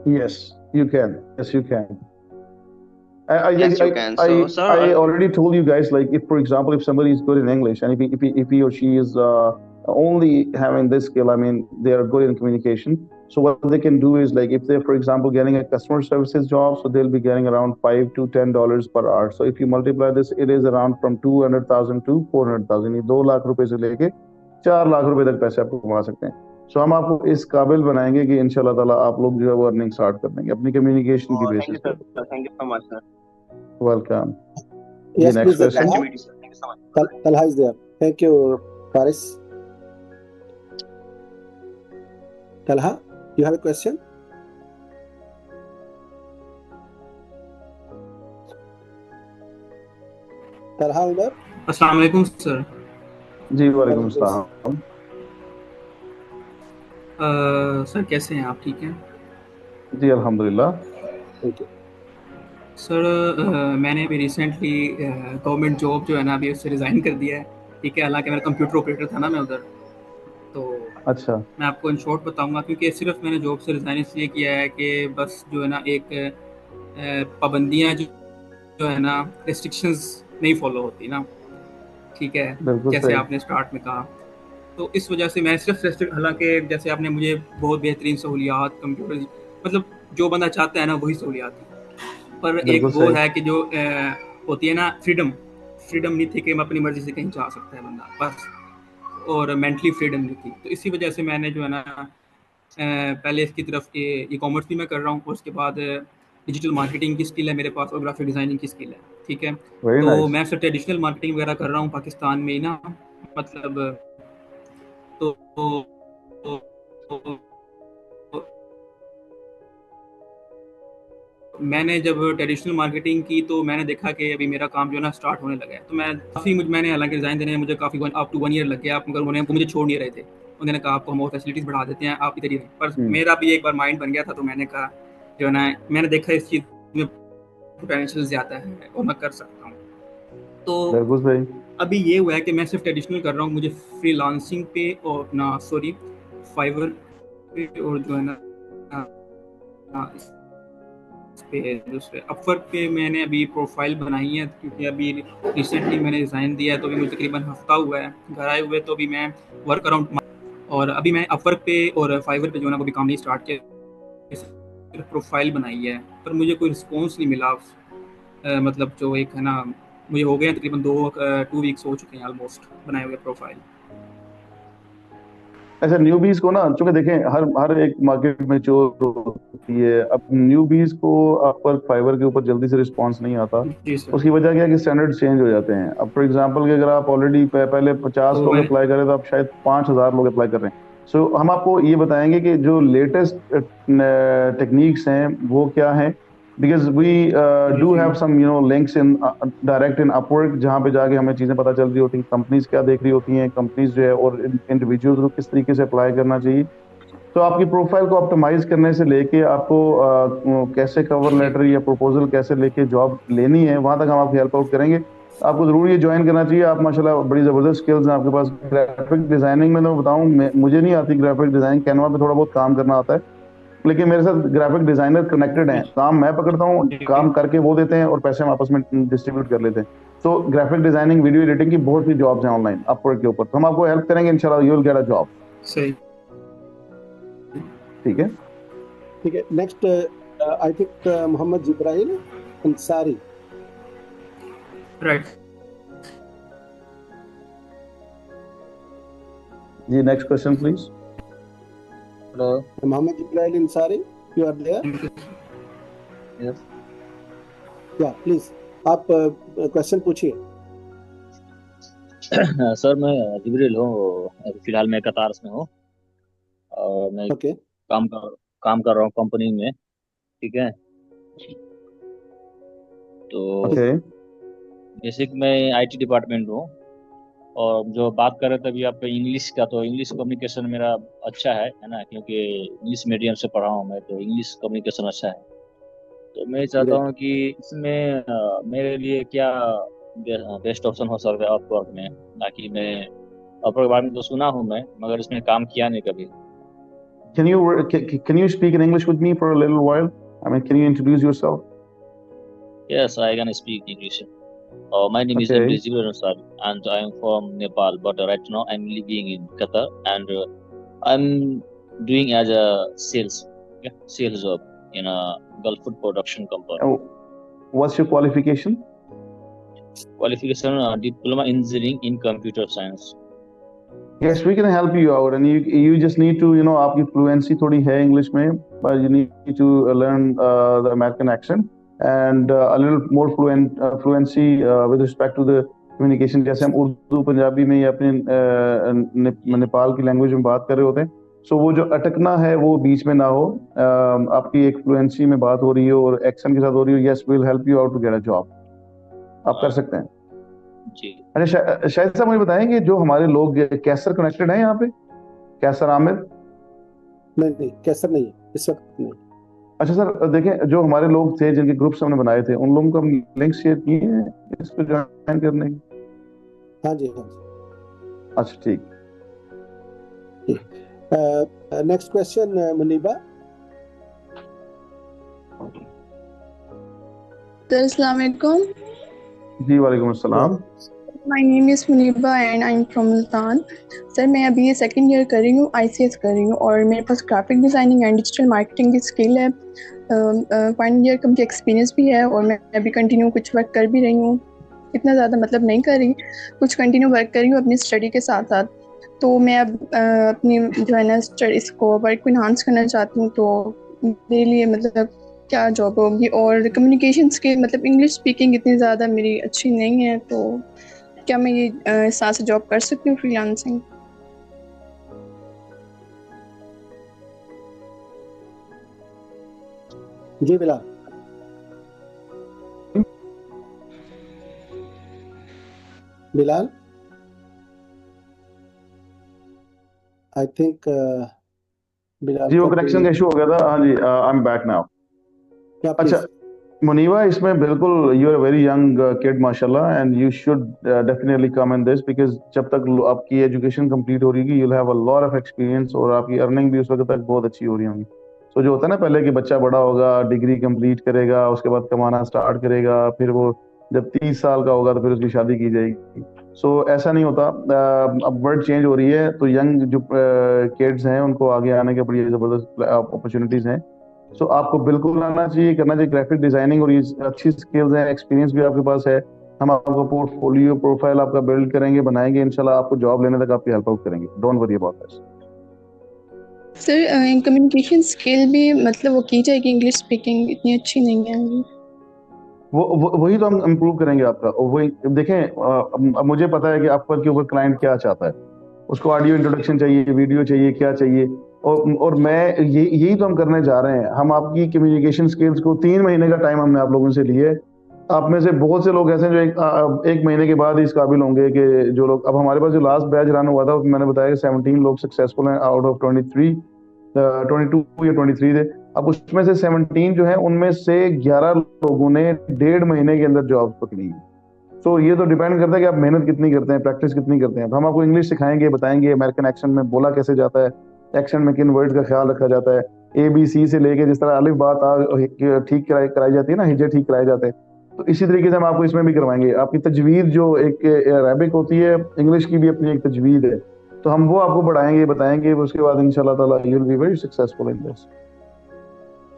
Yes, you can. Yes, you can. Yes, you can. So, sir, I already told you guys, like, if, for example, if somebody is good in English and if he or she is only having this skill, I mean, they are good in communication. So what they can do is, like, if they're, for example, getting a customer services job, so they'll be getting around $5 to $10 per hour. So if you multiply this, it is around from 200,000 to 400,000. ये 2 लाख रुपए से लेके 4 लाख रुपए तक पैसे आपको कमा सकते हैं। सो हम आपको इस काबिल बनाएंगे कि इंशाल्लाह ताला आप लोग जो है वो अर्निंग स्टार्ट कर देंगे अपनी कम्युनिकेशन की बेसिस पे। Thank you so much sir. Welcome. Yes, next please. Question. Nice to meet you, sir. Thank you so much. Talha is there. Thank you, Faris. Talha, you have a question? Talha Umar. अस्सलाम वालेकुम sir. जी वालेकुम अस्सलाम। Sir कैसे हैं आप? ठीक हैं जी अल्हम्दुलिल्लाह। Thank you. सर मैंने अभी रिसेंटली गवर्नमेंट जॉब जो है ना अभी उससे रिज़ाइन कर दिया है। ठीक है, हालांकि मेरा कंप्यूटर ऑपरेटर था ना मैं उधर, तो अच्छा, मैं आपको इन शॉर्ट बताऊंगा क्योंकि सिर्फ मैंने जॉब से रिज़ाइन इसलिए किया है कि बस जो है ना एक पाबंदियां जो है ना रेस्ट्रिक्शंस नहीं फॉलो होती ना। ठीक है, जैसे आपने स्टार्ट में कहा, तो इस वजह से मैं सिर्फ, हालांकि जैसे आपने मुझे बहुत बेहतरीन सहूलियात कंप्यूटर, मतलब जो बंदा चाहता है ना वही सहूलियात है, पर एक वो है कि जो होती है ना फ्रीडम नहीं थी कि मैं अपनी मर्जी से कहीं जा सकता है बंदा बस, और मेंटली फ्रीडम नहीं थी। तो इसी वजह से मैंने जो है ना पहले इसकी तरफ ई कॉमर्स भी मैं कर रहा हूँ, और उसके बाद डिजिटल मार्केटिंग की स्किल है मेरे पास और ग्राफिक डिज़ाइनिंग की स्किल है। ठीक है, तो मैं सिर्फ ट्रेडिशनल मार्केटिंग वगैरह कर रहा हूँ पाकिस्तान में ही ना, मतलब तो मैंने जब ट्रेडिशनल मार्केटिंग की तो मैंने देखा कि अभी मेरा काम जो है ना स्टार्ट होने लगा है, तो मैंने हालांकि रिजाइन देने में मुझे काफ़ी अप टू 1 ईयर लग गया, मगर उन्होंने मुझे छोड़ नहीं रहे थे। उन्होंने कहा आपको हम और फैसिलिटीज़ बढ़ा देते हैं, आप इधर ही रहें। पर मेरा भी एक बार माइंड बन गया था, तो मैंने कहा जो है ना, मैंने देखा इस चीज़ में पोटेंशियल ज़्यादा है और मैं कर सकता हूँ। तो बिल्कुल सही। अभी ये हुआ है कि मैं सिर्फ ट्रेडिशनल कर रहा हूँ, मुझे फ्रीलांसिंग पे और ना सॉरी फाइवर पे और जो है ना पे दूसरे अपवर्क पे मैंने अभी प्रोफाइल बनाई है, क्योंकि अभी रिसेंटली मैंने रिजाइन दिया है, तो अभी मुझे तकरीबन हफ्ता हुआ है घर आए हुए। तो अभी मैं वर्क अराउंड, और अभी मैं अपवर्क पे और फाइवर पे जो है ना अभी काम नहीं स्टार्ट किया, सिर्फ प्रोफाइल बनाई है, पर मुझे कोई रिस्पॉन्स नहीं मिला। मतलब जो एक है ना, मुझे हो गए तकरीबन 2 वीक्स हो चुके हैं ऑलमोस्ट बनाए हुए प्रोफाइल। अच्छा, न्यूबीज को ना, चूंकि देखें हर एक मार्केट में जो होती है, अब न्यूबीज को अपवर्क फाइवर के ऊपर जल्दी से रिस्पांस नहीं आता। उसकी वजह क्या है कि स्टैंडर्ड चेंज हो जाते हैं। अब फॉर एग्जांपल कि अगर आप ऑलरेडी पहले 50 लोग अप्लाई कर रहे तो आप शायद 5000 लोग अप्लाई कर रहे हैं। सो हम आपको ये बताएंगे कि जो लेटेस्ट टेक्निक्स हैं वो क्या हैं, because we do have some links in direct in Upwork, जहाँ पे जाके हमें चीजें पता चल रही होती हैं, कंपनीज क्या देख रही होती हैं, कंपनीज जो है और इंडिविजुअल्स को किस तरीके से अप्लाई करना चाहिए। तो आपकी प्रोफाइल को ऑप्टिमाइज करने से लेके आपको कैसे कवर लेटर या प्रपोजल कैसे लेके जॉब लेनी है, वहां तक हम आपकी हेल्प आउट करेंगे। आपको जरूर ये ज्वाइन करना चाहिए। आप माशाल्लाह बड़ी जबरदस्त स्किल्स हैं आपके पास। ग्राफिक डिजाइनिंग में तो बताऊं, मुझे नहीं आती ग्राफिक डिजाइनिंग, कैनवा पे थोड़ा बहुत काम करना आता है, लेकिन मेरे साथ ग्राफिक डिजाइनर कनेक्टेड हैं। काम मैं पकड़ता हूँ, काम करके वो देते हैं और पैसे हम आपस में डिस्ट्रीब्यूट कर लेते हैं। तो ग्राफिक डिजाइनिंग, वीडियो एडिटिंग की बहुत सी जॉब्स हैं ऑनलाइन अपवर्क के ऊपर, तो हम आपको हेल्प करेंगे इंशाल्लाह, you will get a job. सही, ठीक है। ठीक है, next I think Mohammed Jibrail Ansari. Right जी, next question please. Hello. Mohammed Ibrahim Ansari, you are there? Yes. Yeah, please. आप क्वेश्चन पूछिए। सर मैं जिब्रील हूँ, अभी फिलहाल मैं कतार में हूँ और मैं Okay. काम कर रहा हूँ कंपनी में। ठीक है, तो Okay. बेसिक मैं आईटी डिपार्टमेंट हूँ। और जो बात कर रहे थे अभी आप इंग्लिश का, तो इंग्लिश कम्युनिकेशन मेरा अच्छा है ना, क्योंकि इंग्लिश मीडियम से पढ़ा हूँ मैं, तो इंग्लिश कम्युनिकेशन अच्छा है। तो मैं चाहता हूँ कि इसमें मेरे लिए क्या बेस्ट ऑप्शन हो सकता है अपवर्क में, ताकि मैं अपवर्क के बारे में तो सुना हूँ मैं, मगर इसमें काम किया नहीं कभी। Can you speak in English with me for a little while? I mean, can you introduce yourself? Yes, I can speak English. My name is Okay. Jibril Ansari, and I am from Nepal, but right now I'm living in Qatar, and I'm doing as a sales job in a Gulf food production company. Oh, what's your qualification? Qualification diploma engineering in computer science. Yes, we can help you out, and you just need to, आपकी fluency थोड़ी है English में, but you need to learn the American accent and a little more fluency with respect to the communication. जैसे हम उर्दू पंजाबी में या अपने नेपाल की लैंग्वेज में बात कर रहे होते हैं, सो वो जो अटकना है वो बीच में ना हो। आपकी एक फ्लुएंसी में बात हो रही हो और एक्सेंट के साथ हो रही हो, yes, will help you out to get a job. आप कर सकते हैं जी। अच्छा, शाहिद साहब मुझे बताएंगे, जो हमारे लोग कैसर कनेक्टेड हैं यहाँ पे, कैसर आमिर? नहीं, कैसर नहीं है इस वक्त नहीं। अच्छा सर, देखें, जो हमारे लोग थे जिनके ग्रुप्स हमने बनाए थे, उन लोगों को हम लिंक शेयर किए हैं इस पे ज्वाइन करने की? हाँ जी। अच्छा, ठीक। Next question Muniba. अस्सलाम वालेकुम। जी, वालेकुम अस्सलाम। My name is Muniba and I am from Multan. Sir मैं अभी ये सेकंड ईयर कर रही हूँ, ICS कर रही हूँ, और मेरे पास graphic designing and digital marketing की स्किल है। फाइनल ईयर का मुझे एक्सपीरियंस भी है, और मैं अभी कंटिन्यू कुछ वर्क कर भी रही हूँ। इतना ज़्यादा मतलब नहीं कर रही, कुछ कंटिन्यू वर्क कर रही हूँ अपनी स्टडी के साथ साथ। तो मैं अब अपनी जो है ना इसको वर्क को इन्हांस करना चाहती हूँ। तो मेरे लिए मतलब क्या जॉब होगी, और कम्युनिकेशन स्किल मतलब इंग्लिश स्पीकिंग इतनी ज़्यादा मेरी अच्छी नहीं है, तो क्या मैं ये साथ से जॉब कर सकती हूँ फ्रीलांसिंग? जी बिलाल। बिलाल, आई थिंक बिलाल जी वो का कनेक्शन का इशू हो गया था। हाँ जी, आई एम बैक नाउ। क्या अच्छा प्लीज। मुनीबा, इसमें बिल्कुल you are very young kid माशाल्लाह, and you should definitely come in this, because जब तक आपकी एजुकेशन कंप्लीट हो रही है, you'll have a lot of experience, और आपकी अर्निंग भी उस वक्त तक बहुत अच्छी हो रही होंगी। सो जो होता है ना पहले कि बच्चा बड़ा होगा, डिग्री कंप्लीट करेगा, उसके बाद कमाना स्टार्ट करेगा, फिर वो जब 30 साल का होगा तो फिर उसकी शादी की जाएगी। सो ऐसा नहीं होता। अब वर्ल्ड चेंज हो रही है, तो यंग जो किड्स हैं उनको आगे आने के बड़ी जबरदस्त अपॉर्चुनिटीज हैं। सो आपको बिल्कुल आना चाहिए, करना चाहिए। ग्राफिक डिजाइनिंग और ये अच्छी स्किल्स हैं, एक्सपीरियंस भी आपके पास है। हम आपको पोर्टफोलियो प्रोफाइल आपका बिल्ड करेंगे, बनाएंगे, इंशाल्लाह आपको जॉब लेने तक आपकी हेल्प आउट करेंगे। Don't worry about this. Sir communication skill भी मतलब वो की जाएगी, इंग्लिश स्पीकिंग इतनी अच्छी नहीं है अभी। वही तो हम इम्प्रूव करेंगे आपका। और वही देखें, अब मुझे पता है कि आपके ऊपर क्लाइंट क्या चाहता है। उसको ऑडियो इंट्रोडक्शन चाहिए, वीडियो चाहिए, क्या चाहिए, और मैं यही तो हम करने जा रहे हैं। हम आपकी कम्युनिकेशन स्किल्स को 3 महीने का टाइम हमने आप लोगों से लिए। आप में से बहुत से लोग ऐसे हैं जो एक महीने के बाद ही इस काबिल होंगे कि जो लोग अब हमारे पास जो लास्ट बैच रन हुआ था, मैंने बताया कि 17 लोग सक्सेसफुल हैं आउट ऑफ 22 या 23 थे। अब उसमें से 17 जो है, उनमें से 11 लोगों ने 1.5 महीने के अंदर जॉब पकड़ी है। तो ये तो डिपेंड करता है कि आप मेहनत कितनी करते हैं, प्रैक्टिस कितनी करते हैं। तो हम आपको इंग्लिश सिखाएंगे, बताएंगे अमेरिकन एक्सेंट में बोला कैसे जाता है, एक्सेंट में किन वर्ड्स का ख्याल रखा जाता है, ABC से लेके जिस तरह अलिफ बात ठीक कराई जाती है ना, हिज्जे ठीक कराए जाते हैं, तो इसी तरीके से हम आपको इसमें भी करवाएंगे। आपकी तजवीद जो एक अरबिक होती है, इंग्लिश की भी अपनी एक तजवीद है, तो हम वो आपको बढ़ाएंगे, बताएंगे। उसके बाद इंशाल्लाह ताला you will be very successful in this.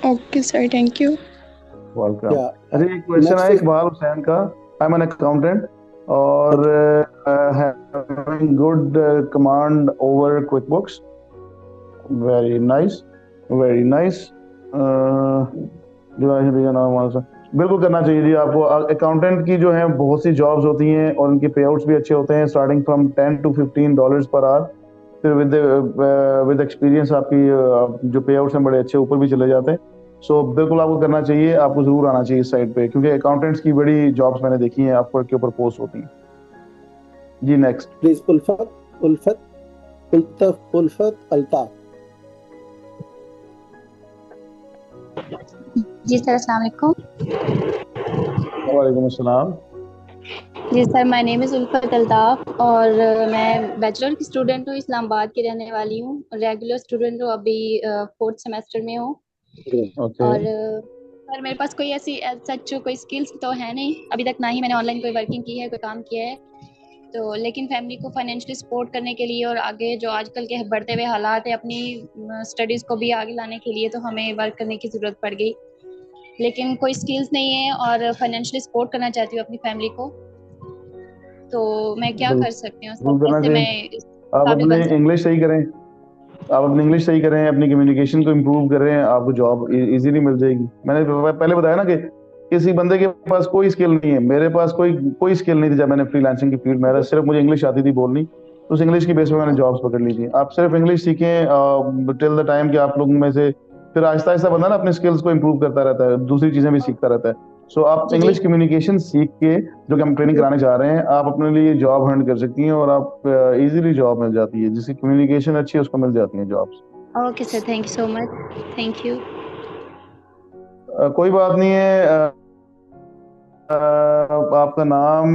Okay sir, thank you. Welcome. या अरे एक क्वेश्चन है नेक्स्ट इकबाल हुसैन का। आई एम एन अकाउंटेंट और having good command over QuickBooks. Very nice, very nice. बिल्कुल करना चाहिए जी आपको। अकाउंटेंट की जो है बहुत सी जॉब्स होती हैं और उनके पे आउट्स भी अच्छे होते हैं, starting from $10 to $15 per hour. फिर विद एक्सपीरियंस आपकी जो पे आउट्स हैं बड़े अच्छे ऊपर भी चले जाते हैं। सो बिल्कुल आपको करना चाहिए, आपको जरूर आना चाहिए इस साइड पे, क्योंकि अकाउंटेंट्स की बड़ी जॉब्स मैंने देखी हैं आपको के ऊपर पोस्ट होती हैं। जी next please Ulfat Altaf. Ji sir, अस्सलाम वालेकुम। वालेकुम अस्सलाम। जी सर, माय नेम इज़ उल्फत अल्ताफ और मैं बैचलर की स्टूडेंट हूँ, इस्लामाबाद की रहने वाली हूँ। रेगुलर स्टूडेंट हूँ, अभी 4th सेमेस्टर में हूँ। और सर मेरे पास कोई ऐसी सच कोई स्किल्स तो है नहीं अभी तक, ना ही मैंने ऑनलाइन कोई वर्किंग की है, कोई काम किया है। तो लेकिन फैमिली को फाइनेंशियली सपोर्ट करने के लिए और आगे जो आजकल के बढ़ते हुए हालात है, अपनी स्टडीज़ को भी आगे लाने के लिए तो हमें वर्क करने की ज़रूरत पड़ गई। लेकिन कोई स्किल्स नहीं है और फाइनेंशियली सपोर्ट करना चाहती हूँ अपनी फैमिली को, तो मैं क्या कर सकती हूँ सर? कैसे मैं इस आप काबिल बन अपने सकती इंग्लिश सही करें, आप अपनी इंग्लिश सही करें, अपनी कम्युनिकेशन को इम्प्रूव करें, आपको जॉब इजीली मिल जाएगी। मैंने पहले बताया ना कि किसी बंदे के पास कोई स्किल नहीं है। मेरे पास कोई स्किल नहीं थी जब मैंने फ्रीलांसिंग की फील्ड में आया, सिर्फ मुझे इंग्लिश आती थी बोलनी, तो उस इंग्लिश की बेस पे मैंने जॉब्स पकड़ ली थी। आप सिर्फ इंग्लिश सीखें टिल द टाइम कि आप लोगों में से फिर आहिस्ता आहिस्ता बंदा ना अपने स्किल्स को इम्प्रूव करता रहता है, दूसरी चीजें भी सीखता रहता है। सो आप जी इंग्लिश कम्युनिकेशन सीख के, जो कि हम ट्रेनिंग कराने जा रहे हैं, आप अपने लिए जॉब अर्न कर सकती हैं और आप इजीली जॉब मिल जाती है। जिसकी कम्युनिकेशन अच्छी है उसको मिल जाती है jobs. Okay sir, thank you so much. Thank you. कोई बात नहीं है। आपका नाम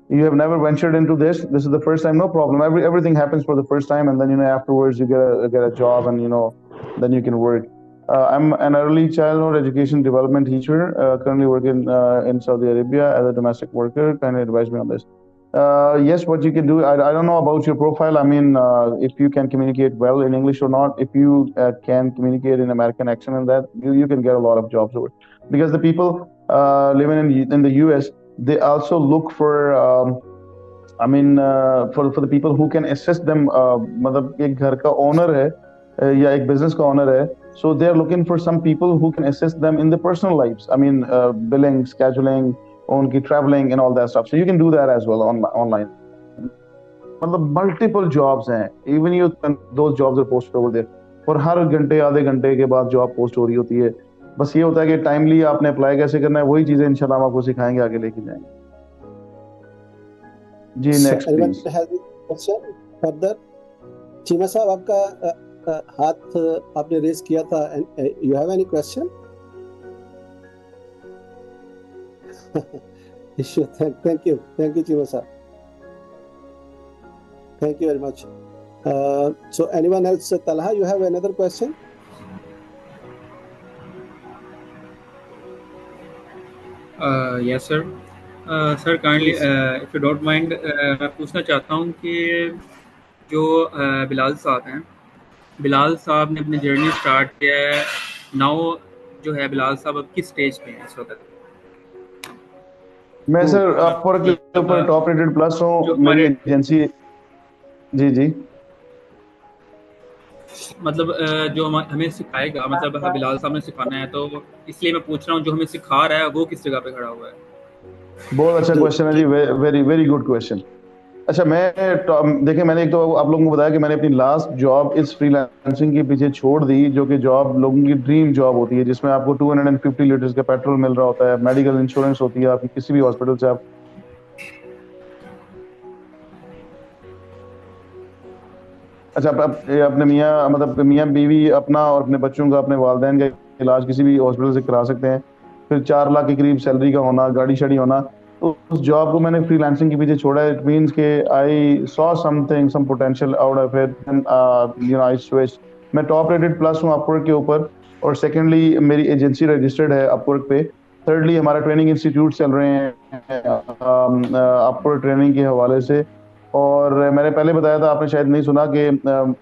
you have never ventured into this is the first time, no problem. Everything happens for the first time, and then afterwards you get a job, and then you can work. I'm an early childhood education development teacher, currently working in Saudi Arabia as a domestic worker. Kindly advise me on this. Yes, what you can do, I don't know about your profile. I mean, if you can communicate well in English or not. If you can communicate in American accent, and that you can get a lot of jobs over, because the people living in the US, they also look for for the people who can assist them. मतलब एक घर का owner है या एक business का owner है, so they are looking for some people who can assist them in their personal lives. I mean, billing, scheduling, उनकी traveling and all that stuff. So you can do that as well online. मतलब multiple jobs हैं, even those jobs are posted over there. और हर घंटे आधे घंटे के बाद job post हो रही होती है। बस ये होता है कि टाइमली आपने अप्लाई कैसे करना है, वही चीज़ें इंशाल्लाह हम आपको सिखाएंगे, आगे लेके जाएंगे। जी So next anyone please. has any question further? Cheema साहब आपका हाथ आपने रेस किया था, you have any question? Thank you Cheema साहब, thank you very much. So anyone else? Talha, you have another question? Yes sir. सर kindly Please. If you don't mind, मैं पूछना चाहता हूँ कि जो बिलाल साहब हैं, बिलाल साहब ने अपनी जर्नी स्टार्ट किया है नाउ, जो है बिलाल साहब अब किस स्टेज पे हैं इस वक्त? मैं सर अपवर्क के ऊपर टॉप रेटेड प्लस जो हूँ, मेरी हमारे एजेंसी। जी जी मतलब जो हमें सिखाएगा, मतलब बिलाल साहब ने सिखाना है, तो इसलिए मैं पूछ रहा हूँ जो हमें सिखा रहा है वो किस जगह पे खड़ा हुआ है? बहुत अच्छा क्वेश्चन है जी, वेरी वेरी गुड क्वेश्चन। अच्छा देखिए, मैंने एक तो आप लोगों को बताया कि मैंने अपनी लास्ट जॉब इस फ्रीलांसिंग के पीछे छोड़ दी, जो कि जॉब लोगों की ड्रीम जॉब होती है, जिसमें आपको 250 लीटर्स का पेट्रोल मिल रहा होता है, मेडिकल इंश्योरेंस होती है आपकी, किसी भी हॉस्पिटल से आप अच्छा अपने मियाँ मतलब मियाँ बीवी अपना और अपने बच्चों का, अपने वालदेन का इलाज किसी भी हॉस्पिटल से करा सकते हैं। फिर 4 लाख के करीब सैलरी का होना, गाड़ी शाड़ी होना। तो उस जॉब को मैंने फ्रीलांसिंग के पीछे छोड़ा। इट मींस के I saw something, some potential out of it, and you know I switch. मैं टॉप रेटेड प्लस हूँ अपवर्क के ऊपर, और सेकेंडली मेरी एजेंसी रजिस्टर्ड है अपवर्क पे। थर्डली हमारा ट्रेनिंग इंस्टीट्यूट चल रहे हैं अपवर्क ट्रेनिंग के हवाले से। और मैंने पहले बताया था, आपने शायद नहीं सुना, कि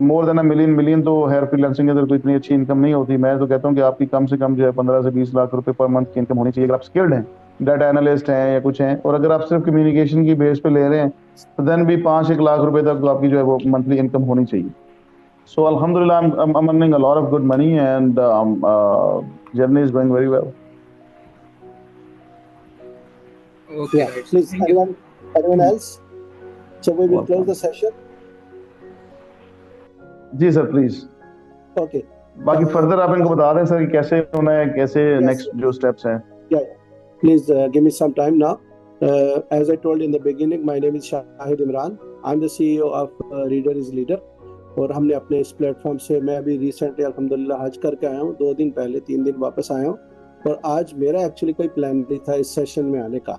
मोर देन मिलियन तो है फ्रीलांसिंग के अंदर, तो इतनी अच्छी इनकम नहीं होती। मैं तो कहता हूँ कि आपकी कम से कम जो है 15 से 20 लाख रुपए पर मंथ की इनकम होनी चाहिए, अगर आप स्किल्ड हैं, डाटा एनालिस्ट हैं या कुछ हैं। और अगर आप सिर्फ कम्युनिकेशन की बेस पे ले रहे हैं, तो देन भी 5-1 लाख रुपए तक तो आपकी जो है वो मंथली इनकम होनी चाहिए। सो अल्हम्दुलिल्लाह I'm earning a lot of good money, and journey is going very well. Okay, Yeah, right. please, Thank you. anyone else? So we will close the session. जी सर प्लीज। Okay. बाकी further आप इनको बता दें sir कि कैसे होना है, कैसे Yes, नेक्स्ट जो स्टेप्स हैं। Yeah. Please give me some time now. As I told in the beginning, my name is Shahid Imran. I'm the CEO of Reader is Leader. और हमने अपने इस प्लेटफॉर्म से, मैं अभी रिसेंटली अल्हम्दुलिल्लाह हज करके आया हूँ, 2 दिन पहले, 3 दिन वापस आया हूँ। और आज मेरा एक्चुअली कोई प्लान नहीं था इस सेशन में आने का।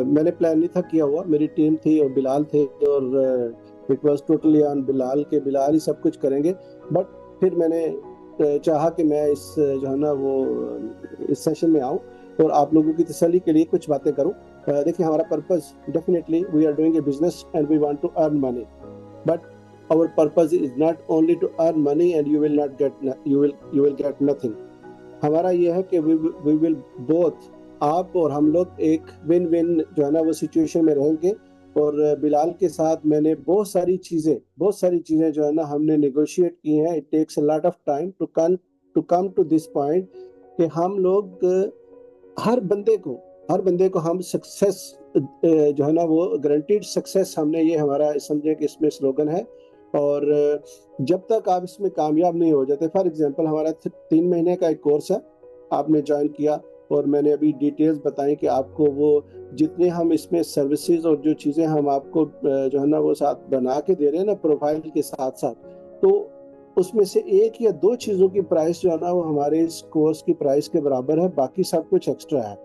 मैंने प्लान नहीं था किया हुआ, मेरी टीम थी और बिलाल थे, और it was totally on Bilal के, बिलाल ही सब कुछ करेंगे। बट फिर मैंने चाहा कि मैं इस जो है ना वो इस सेशन में आऊँ और आप लोगों की तसल्ली के लिए कुछ बातें करूँ। देखिए, हमारा purpose definitely, we are doing a business and we want to earn money, but our purpose is not only to earn money and you will get nothing. हमारा ये है कि we will both, आप और हम लोग एक विन विन जो है ना वो सिचुएशन में रहेंगे। और बिलाल के साथ मैंने बहुत सारी चीजें जो है ना हमने नेगोशिएट की हैं। It takes a lot of time to come to this point कि हम लोग हर बंदे को हम सक्सेस जो है ना वो गारंटीड सक्सेस, हमने ये हमारा समझे कि इसमें स्लोगन है। और जब तक आप इसमें कामयाब नहीं हो जाते, फॉर एग्जांपल हमारा 3 महीने का एक कोर्स है, आपने ज्वाइन किया और मैंने अभी डिटेल्स बताई कि आपको वो जितने हम इसमें सर्विसेज और जो चीज़ें हम आपको जो है ना वो साथ बना के दे रहे हैं ना प्रोफाइल के साथ साथ, तो उसमें से 1 या 2 चीज़ों की प्राइस जो है ना वो हमारे इस कोर्स की प्राइस के बराबर है, बाकी सब कुछ एक्स्ट्रा है।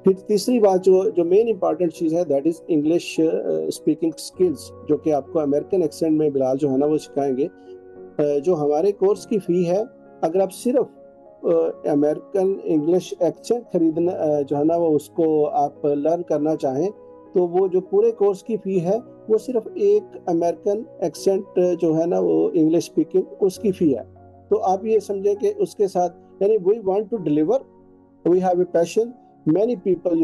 फिर तीसरी बात जो मेन इंपॉर्टेंट चीज़ है, that is English speaking skills, जो कि आपको अमेरिकन एक्सेंट में बिलाल जो है ना वो सिखाएंगे। जो हमारे कोर्स की फ़ी है, अगर आप सिर्फ अमेरिकन इंग्लिश एक्सेंट खरीदना जो है ना वो उसको आप लर्न करना चाहें, तो वो जो पूरे कोर्स की फ़ी है वो सिर्फ एक अमेरिकन एक्सेंट जो है ना वो इंग्लिश स्पीकिंग उसकी फ़ी है। तो आप ये समझें कि उसके साथ, यानी we want to deliver, we have a passion, many people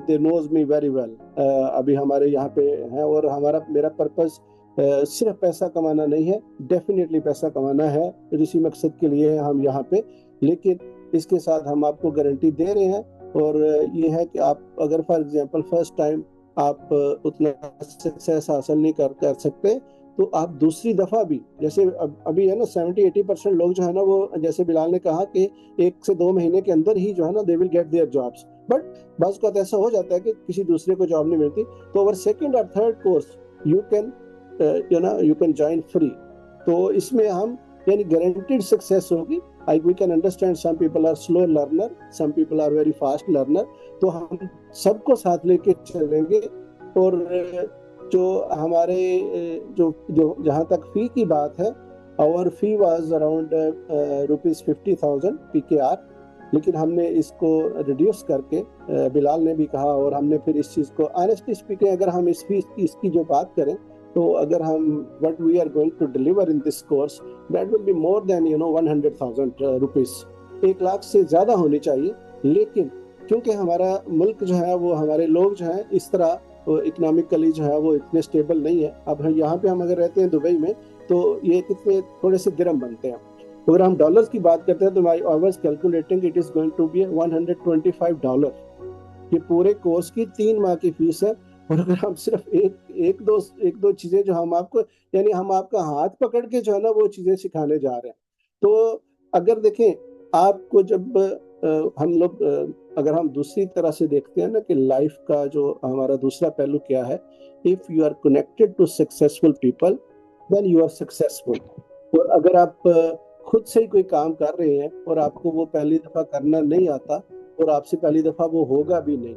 they knows me very well। अभी हमारे यहाँ पे हैं, और मेरा पर्पस सिर्फ पैसा कमाना नहीं है, डेफिनेटली पैसा कमाना है, इसी मकसद के लिए है हम यहाँ पे। लेकिन इसके साथ हम आपको गारंटी दे रहे हैं, और ये है कि आप अगर फॉर एग्जांपल फर्स्ट टाइम आप उतना सक्सेस हासिल नहीं कर सकते, तो आप दूसरी दफा भी, जैसे अभी है ना 70-80% लोग जो है ना, वो जैसे बिलाल ने कहा कि 1 से 2 महीने के अंदर ही जो है ना they will get their jobs, but बस का ऐसा हो जाता है कि किसी दूसरे को जॉब नहीं मिलती, तो ओवर सेकंड और third course you can join free. तो इसमें हम यानी गारंटीड सक्सेस होगी। We can understand some people are slow learner, some people are very fast learner, तो हम सबको साथ लेके चलेंगे। और जो हमारे जो जो जहाँ तक फी की बात है, our fee was around ₹50,000 PKR, लेकिन हमने इसको रिड्यूस करके, बिलाल ने भी कहा और हमने फिर इस चीज़ को ऑनेस्टली स्पीकिंग, अगर हम इसकी जो बात करें, तो अगर हम what we are going to deliver in this course, that will be more than 100,000 rupees, 1 lakh से ज़्यादा होनी चाहिए। लेकिन क्योंकि हमारा मुल्क जो है, वो हमारे लोग जो हैं इस तरह इकोनॉमिकली जो है वो इतने स्टेबल नहीं है। अब यहाँ पे हम अगर रहते हैं दुबई में, तो ये कितने थोड़े से दिरहम बनते हैं। अगर हम डॉलर्स की बात करते हैं तो I was calculating it is going to be $125। ये पूरे कोर्स की 3 माह की फीस है। और अगर हम सिर्फ एक दो चीजें जो हम आपको, यानी हम आपका हाथ पकड़ के जो है ना वो चीजें सिखाने जा रहे हैं। तो अगर देखें, आपको जब हम लोग अगर हम दूसरी तरह से देखते हैं ना कि लाइफ का जो हमारा दूसरा पहलू क्या है, if you are connected to successful people then you are successful. और अगर आप खुद से ही कोई काम कर रहे हैं और आपको वो पहली दफा करना नहीं आता, और आपसे पहली दफा वो होगा भी नहीं,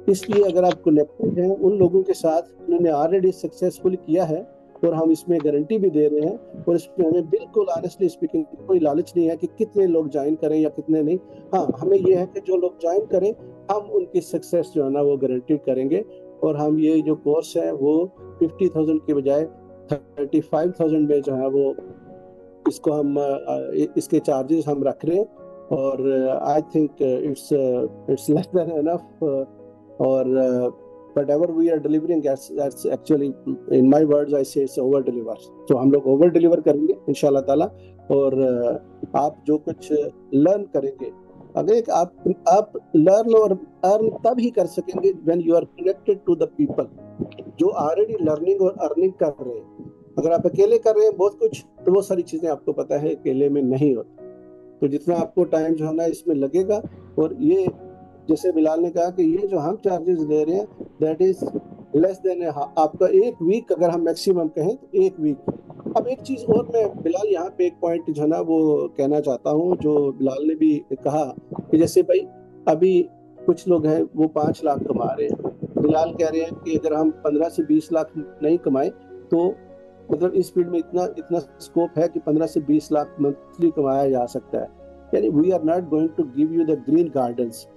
इसलिए अगर आप कनेक्टेड हैं उन लोगों के साथ जिन्होंने ऑलरेडी सक्सेसफुल किया है, और हम इसमें गारंटी भी दे रहे हैं, और इसमें हमें बिल्कुल ऑनेस्टली स्पीकिंग कोई लालच नहीं है कि कितने लोग ज्वाइन करें या कितने नहीं। हाँ, हमें ये है कि जो लोग ज्वाइन करें, हम उनकी सक्सेस जो है ना वो गारंटी करेंगे। और हम ये जो कोर्स है वो 50,000 के बजाय 35,000 में जो है वो इसको हम इसके चार्जेस हम रख रहे हैं। और I think it's less than enough. और whatever we are delivering, that's actually, in my words I say it's over deliver। तो हम लोग ओवर डिलीवर करेंगे इंशाल्लाह ताला। और आप जो कुछ लर्न करेंगे, अगर आप लर्न और अर्न तब ही कर सकेंगे when you are connected to the people जो ऑलरेडी लर्निंग और अर्निंग कर रहे हैं। अगर आप अकेले कर रहे हैं बहुत कुछ, तो वो सारी चीजें आपको पता है अकेले में नहीं होती। तो जितना आपको टाइम जो है ना इसमें लगेगा, और ये जैसे बिलाल ने कहा कि ये जो हम चार्जेस दे रहे हैं दैट इज लेस देन आपका 1 वीक, अगर हम मैक्सिमम कहें तो 1 वीक। अब एक चीज और मैं बिलाल यहाँ पे एक पॉइंट जो है ना वो कहना चाहता हूँ, जो बिलाल ने भी कहा कि जैसे भाई अभी कुछ लोग हैं वो 5 लाख कमा रहे हैं, बिलाल कह रहे हैं कि अगर हम 15 से 20 लाख नहीं कमाए तो मतलब इस फील्ड में इतना स्कोप है कि 15 से 20 लाख मंथली कमाया जा सकता है। यानी we are not going to give you the green gardens,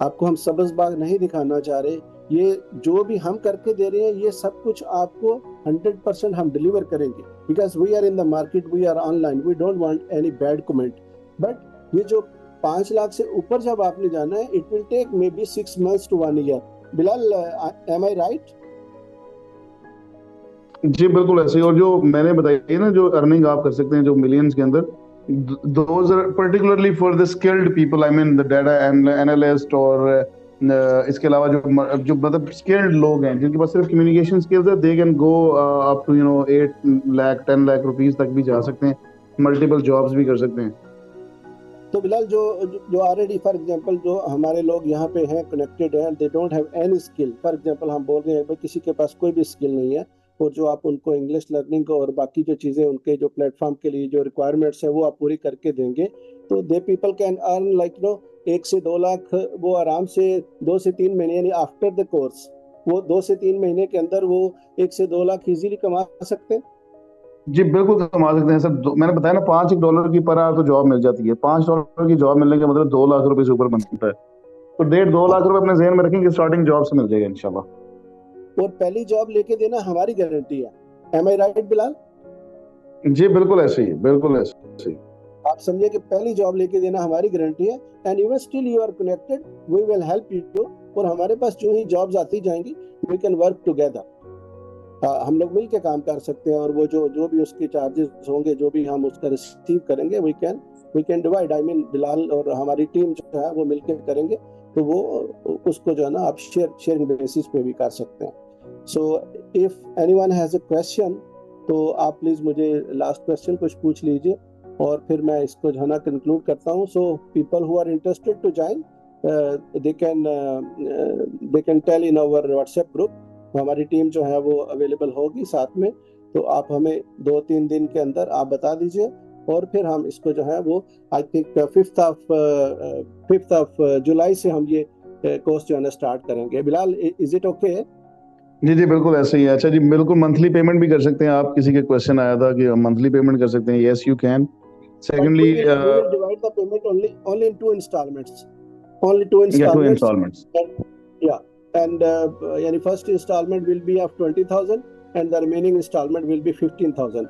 आपको हम सब्ज बाग नहीं दिखाना चाह रहे। ये जो भी हम करके दे रहे हैं ये सब कुछ आपको 100% हम डिलीवर करेंगे, because we are in the market, we are online, we don't want any bad comment. But ये जो 5 लाख से ऊपर जब आपने जाना है, it will take maybe 6 months to 1 year। Bilal, am I right? जी बिल्कुल ऐसे ही। और जो मैंने बताई ना जो अर्निंग आप कर सकते हैं जो मिलियंस के अंदर, those are particularly for the skilled people, I mean the data analyst, और इसके अलावा जो मतलब skilled लोग हैं जिनके पास सिर्फ communication skills है, they can go up to 8 lakh 10 lakh rupees तक भी जा सकते हैं, मल्टीपल जॉब्स भी कर सकते हैं। तो बिलाल जो ऑलरेडी फॉर एग्जांपल जो हमारे लोग यहाँ पे हैं कनेक्टेड हैं, they don't have any skill, for example हम बोल रहे हैं भाई किसी के पास कोई भी स्किल नहीं है, और जो आप उनको इंग्लिश लर्निंग और बाकी जो चीज़ें उनके जो प्लेटफॉर्म के लिए जो रिक्वायरमेंट्स है वो आप पूरी करके देंगे, तो they people can earn like 1 से 2 लाख वो आराम से 2 से 3 महीने, यानी आफ्टर द कोर्स वो 2 से 3 महीने के अंदर वो 1 से 2 लाख इजीली कमा सकते हैं। जी बिल्कुल कमा सकते हैं सर। मैंने बताया ना $5 की पर आवर तो जॉब मिल जाती है। $5 की जॉब मिलने का मतलब 2 लाख रुपए से ऊपर बनता है। तो 1.5-2 लाख रुपए अपने ज़हन में रखेंगे, स्टार्टिंग जॉब से मिल जाएगा इंशाल्लाह। और पहली जॉब लेके देना हमारी गारंटी है। M I right Bilal? जी बिल्कुल ऐसे ही, बिल्कुल ऐसे ही। आप समझे कि पहली जॉब लेके देना हमारी गारंटी है। And even still you are connected, we will help you. और हमारे पास जो ही जॉब्स आती जाएंगी, वी कैन वर्क टुगेदर, हम लोग मिल के काम कर सकते हैं। और वो जो भी उसके चार्जेस होंगे, जो भी हम उसका रिसीव करेंगे, we can divide, I mean Bilal और हमारी टीम जो है वो मिलकर करेंगे, तो वो उसको जो है ना आप शेयरिंग बेसिस पे भी कर सकते हैं। So if anyone has a question तो आप प्लीज़ मुझे लास्ट क्वेश्चन कुछ पूछ लीजिए और फिर मैं इसको जो है ना कंक्लूड करता हूँ. So people who are interested to join they can tell in our WhatsApp group. हमारी टीम जो है वो अवेलेबल होगी साथ में. तो आप हमें 2-3 दिन के अंदर आप बता दीजिए और फिर हम इसको जो है वो I think 5th of July से हम ये कोर्स जो है ना स्टार्ट करेंगे. Bilal, is it okay? जी जी बिल्कुल ऐसे ही है. अच्छा जी, बिल्कुल मंथली पेमेंट भी कर सकते हैं आप. किसी के क्वेश्चन आया था कि हम मंथली पेमेंट कर सकते हैं. Yes you can. Secondly we will divide the payment only in 2 installments. Only 2 yeah, 2 installments. installments. And yani first installment will be of 20,000 and the remaining installment will be 15,000.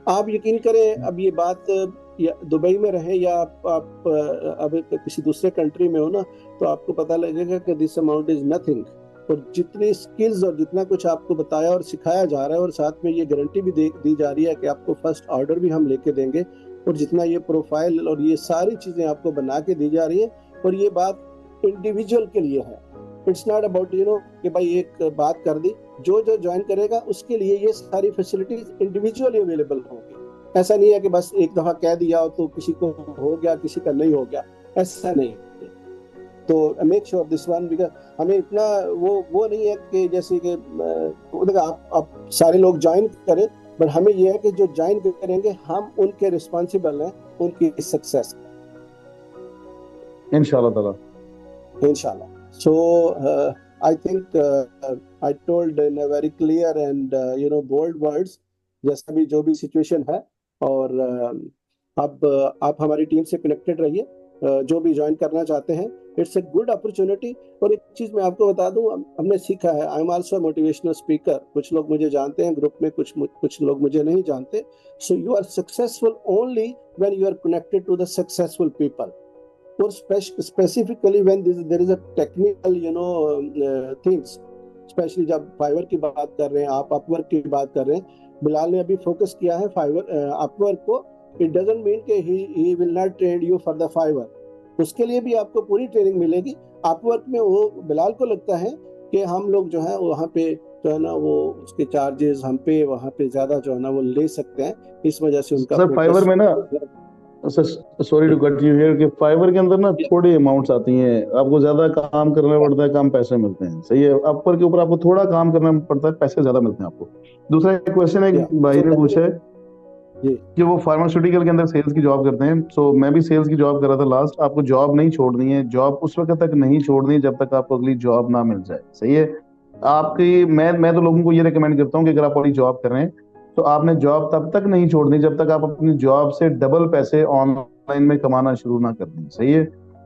आप यकीन करें, अब ये बात Dubai में रहे या आप अब किसी दूसरे कंट्री में हो ना, तो आपको पता लगेगा कि दिस अमाउंट इज नथिंग. और जितनी स्किल्स और जितना कुछ आपको बताया और सिखाया जा रहा है और साथ में ये गारंटी भी दी जा रही है कि आपको फर्स्ट ऑर्डर भी हम लेके देंगे, और जितना ये प्रोफाइल और ये सारी चीज़ें आपको बना के दी जा रही है, और ये बात इंडिविजुअल के लिए है. इट्स नॉट अबाउट कि भाई एक बात कर दी. जो ज्वाइन करेगा उसके लिए ये सारी फैसिलिटीज इंडिविजुअली अवेलेबल होंगी. ऐसा नहीं है कि बस एक दफ़ा कह दिया तो किसी को हो गया, किसी का नहीं हो गया. ऐसा नहीं. तो make sure this one, because हमें इतना वो नहीं है कि जैसे कि आप सारे लोग ज्वाइन करें, बट हमें यह है कि जो ज्वाइन करेंगे हम उनके रिस्पॉन्सिबल हैं उनकी सक्सेस. इंशाल्लाह. So I think I told in a very clear and bold words जैसा भी जो भी सिचुएशन है. और अब आप हमारी टीम से कनेक्टेड रहिए. जो भी ज्वाइन करना चाहते हैं, इट्स ए गुड अपॉर्चुनिटी. और एक चीज़ मैं आपको बता दूं, हमने सीखा है. I am also motivational speaker. कुछ लोग मुझे जानते हैं ग्रुप में, कुछ लोग मुझे नहीं जानते. So you are successful only when you are connected to the successful people. और specifically when there is a technical things, specially जब फाइवर की बात कर रहे हैं, आप अपवर्क की बात कर रहे हैं. बिलाल ने अभी फोकस किया है फाइवर अपवर्क को. इट डजंट मीन कि he will not train you for the Fiverr. उसके लिए भी आपको पूरी ट्रेनिंग मिलेगी. अपवर्क में वो बिलाल को लगता है कि हम लोग जो है वहाँ पे जो है ना वो उसके चार्जेस हम पे वहाँ पे ज्यादा जो है ना वो ले सकते हैं. इस वजह से उनका सर फाइवर में ना, sorry to cut you here, कि फाइवर के अंदर ना थोड़ी अमाउंट्स आती हैं. आपको ज्यादा काम करना पड़ता है, कम पैसे मिलते हैं. सही है. अपर के ऊपर आपको थोड़ा काम करना पड़ता है, पैसे ज्यादा मिलते हैं आपको. दूसरा क्वेश्चन एक भाई ने पूछा है कि वो फार्मास्यूटिकल के अंदर सेल्स की जॉब करते हैं. सो मैं भी सेल्स की जॉब कर रहा था लास्ट. आपको जॉब नहीं छोड़नी है. जॉब उस वक्त तक नहीं छोड़नी है जब तक आपको अगली जॉब ना मिल जाए. सही है. आपकी मैं तो लोगों को ये रिकमेंड करता हूँ कि अगर आप अपनी जॉब कर रहे हैं तो आपने जॉब तब तक नहीं छोड़नी जब तक आप अपनी जॉब से डबल पैसे ऑनलाइन में कमाना शुरू ना कर दें. सही है.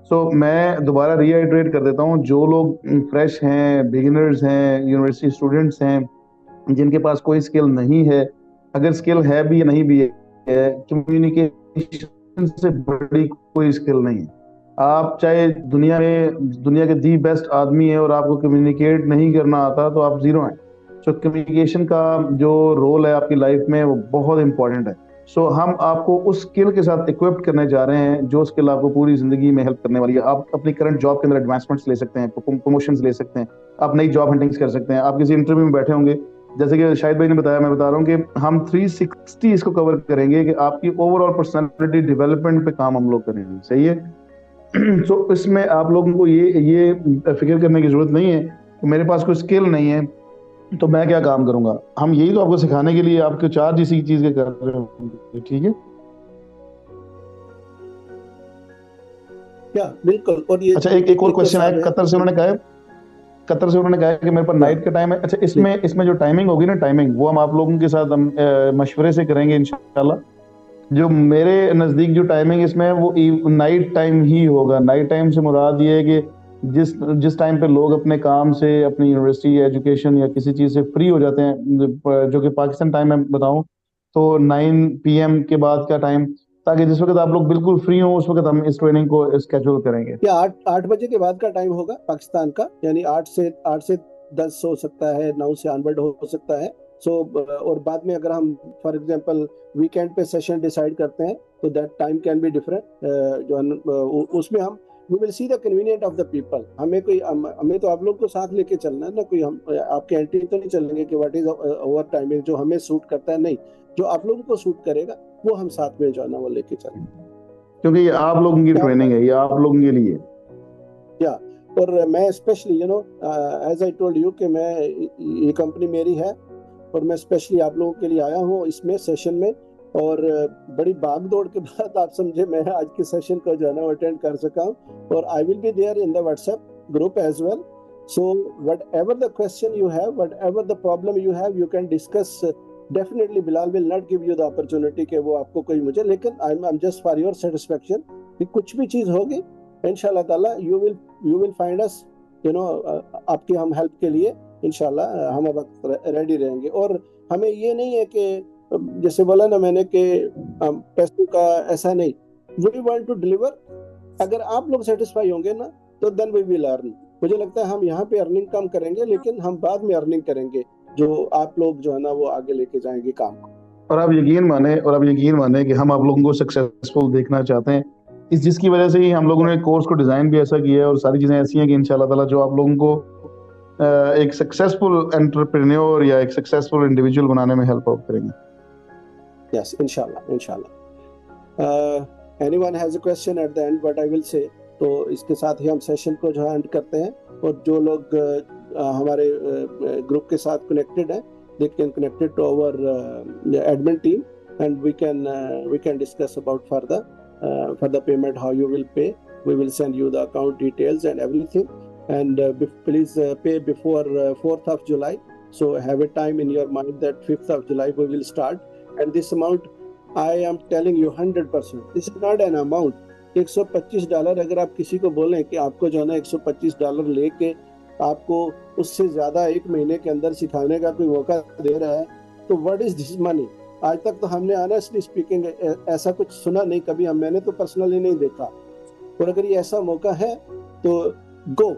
सो मैं दोबारा रीआइट्रेट कर देता हूँ. जो लोग फ्रेश हैं, बिगिनर्स हैं, यूनिवर्सिटी स्टूडेंट्स हैं, जिनके पास कोई स्किल नहीं है, अगर स्किल है भी या नहीं भी है, कम्युनिकेशन से बड़ी कोई स्किल नहीं है. आप चाहे दुनिया के दी बेस्ट आदमी है और आपको कम्युनिकेट नहीं करना आता तो आप जीरो हैं. सो कम्युनिकेशन का जो रोल है आपकी लाइफ में वो बहुत इंपॉर्टेंट है. सो हम आपको उस स्किल के साथ इक्विप्ड करने जा रहे हैं जो स्किल आपको पूरी जिंदगी में हेल्प करने वाली है. आप अपनी करंट जॉब के अंदर एडवांसमेंट्स ले सकते हैं, प्रमोशंस ले सकते हैं, आप नई जॉब हंटिंग्स कर सकते हैं. आप किसी इंटरव्यू में बैठे होंगे, जैसे कि शाहिद भाई ने बताया, मैं बता रहा हूँ कि हम 360 इसको कवर करेंगे कि आपकी ओवरऑल पर्सनालिटी डेवलपमेंट पे काम हम लोग करेंगे. सही है. तो इसमें आप लोगों को ये फिक्र करने की जरूरत नहीं है कि मेरे पास कोई स्किल नहीं है तो मैं क्या काम करूंगा. हम यही तो आपको सिखाने के लिए आपके चार्ज इसी चीज के कर रहे होंगे. ठीक है. क्या बिल्कुल. और ये अच्छा, एक और क्वेश्चन है. कतर से उन्होंने कहा है कि मेरे पास नाइट का टाइम है. अच्छा, इसमें जो टाइमिंग होगी ना, टाइमिंग वो हम आप लोगों के साथ मशवरे से करेंगे इंशाल्लाह. जो मेरे नजदीक जो टाइमिंग इसमें वो नाइट टाइम ही होगा. नाइट टाइम से मुराद ये है कि जिस टाइम पे लोग अपने काम से, अपनी यूनिवर्सिटी एजुकेशन या किसी चीज से फ्री हो जाते हैं, जो कि पाकिस्तान टाइम में बताऊं तो 9 PM के बाद का टाइम, ताकि जिस वक्त आप लोग बिल्कुल फ्री हो उस वक्त हम इस ट्रेनिंग को स्केड्यूल करेंगे. क्या 8 बजे के बाद का टाइम होगा पाकिस्तान का, यानी 8 से 10 हो सकता है, 9 से ऑनवर्ड हो सकता है. और बाद में अगर हम फॉर एग्जांपल वीकेंड पे सेशन डिसाइड करते हैं तो that time can be different. जो उसमें हम we will see the convenient of the people. हमें तो आप लोग को साथ लेके चलना है ना, कोई हम आपके एंटी तो नहीं चलेंगे कि व्हाट इज ओवर टाइमिंग जो हमें सूट करता है, नहीं, जो आप लोगों को सूट करेगा वो हम साथ में जो है ना वो लेके चलेंगे, क्योंकि ये आप लोगों की ट्रेनिंग है, ये आप लोगों के लिए। या और मैं specially as I told you कि मैं ये कंपनी मेरी है और मैं स्पेशली आप लोगों के लिए आया हूँ इसमें सेशन में, और बड़ी भाग दौड़ के बाद आप समझे मैं आज के सेशन को जो है ना अटेंड कर सका हूँ, और I will be there in the WhatsApp group as well. So whatever the question you have, whatever the problem you have, you can discuss. Definitely Bilal will not give you the opportunity कि वो आपको कोई मुझे, लेकिन I'm just for your satisfaction कि कुछ भी चीज होगी इंशाल्लाह ताला you will find us, आपकी हम हेल्प के लिए इंशाल्लाह हम वक्त रेडी रहेंगे। और हमें ये नहीं है कि जैसे बोला ना मैंने कि पैसों का ऐसा नहीं, वी वांट टू डिलीवर। अगर आप लोग सेटिस्फाई होंगे ना तो देन वी विल अर्न। मुझे लगता है हम यहाँ पे अर्निंग कम करेंगे लेकिन हम बाद में अर्निंग करेंगे, जो आप लोग जो है ना वो आगे लेके जाएंगे काम को। और आप यकीन माने कि हम आप लोगों को सक्सेसफुल देखना चाहते हैं, इस जिसकी वजह से ही हम लोगों ने कोर्स को डिजाइन भी ऐसा किया है और सारी चीजें ऐसी हैं कि इंशाल्लाह ताला जो आप लोगों को एक सक्सेसफुल एंटरप्रेन्योर या एक सक्सेसफुल इंडिविजुअल बनाने में हेल्प आउट करेंगे। Yes, inshallah. Anyone has a question at the end, what I will say, तो इसके साथ ही हम सेशन को जो है एंड करते हैं। और जो लोग हमारे ग्रुप के साथ कनेक्टेड हैं, they can connected to our admin team and we can discuss about further payment, how you will pay. We will send you the account details and everything, and please pay before 4th of July. So have a time in your mind that 5th of July we will start. And this amount, I am telling you 100%, this is not an amount. $125 अगर आप किसी को बोलें कि आपको जो है ना $125 लेके आपको उससे ज्यादा एक महीने के अंदर सिखाने का कोई मौका दे रहा है, तो व्हाट इज दिस मनी? आज तक तो हमने ऑनेस्टली स्पीकिंग ऐसा कुछ सुना नहीं कभी, मैंने तो पर्सनली नहीं देखा। और अगर ये ऐसा मौका है तो गो।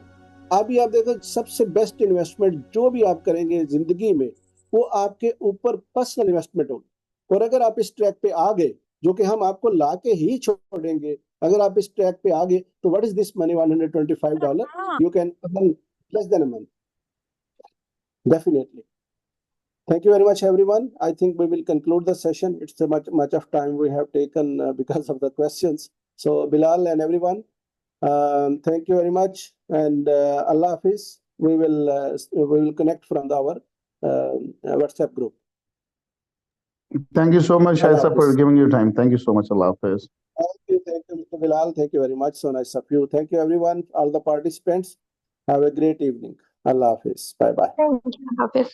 अभी आप देखो, सबसे बेस्ट इन्वेस्टमेंट जो भी आप करेंगे जिंदगी में वो आपके ऊपर पर्सनल इन्वेस्टमेंट होगी। और अगर आप इस ट्रैक पे आ गए, जो कि हम आपको ला के ही छोड़ेंगे, अगर आप इस ट्रैक पे आ गए तो what is this money? $125 you can earn less than a month. Definitely. Thank you very much, everyone. I think we will conclude the session. It's much of time we have taken because of the questions. So Bilal and everyone, thank you very much, and Allah Hafiz. We will connect from our WhatsApp group. Thank you so much, Shaisa, for giving your time. Thank you so much. Allah Hafiz. Thank you, Mr. Bilal. Thank you very much. So nice of you. Thank you, everyone, all the participants. Have a great evening. Allah Hafiz. Bye bye. Thank you, Hafiz.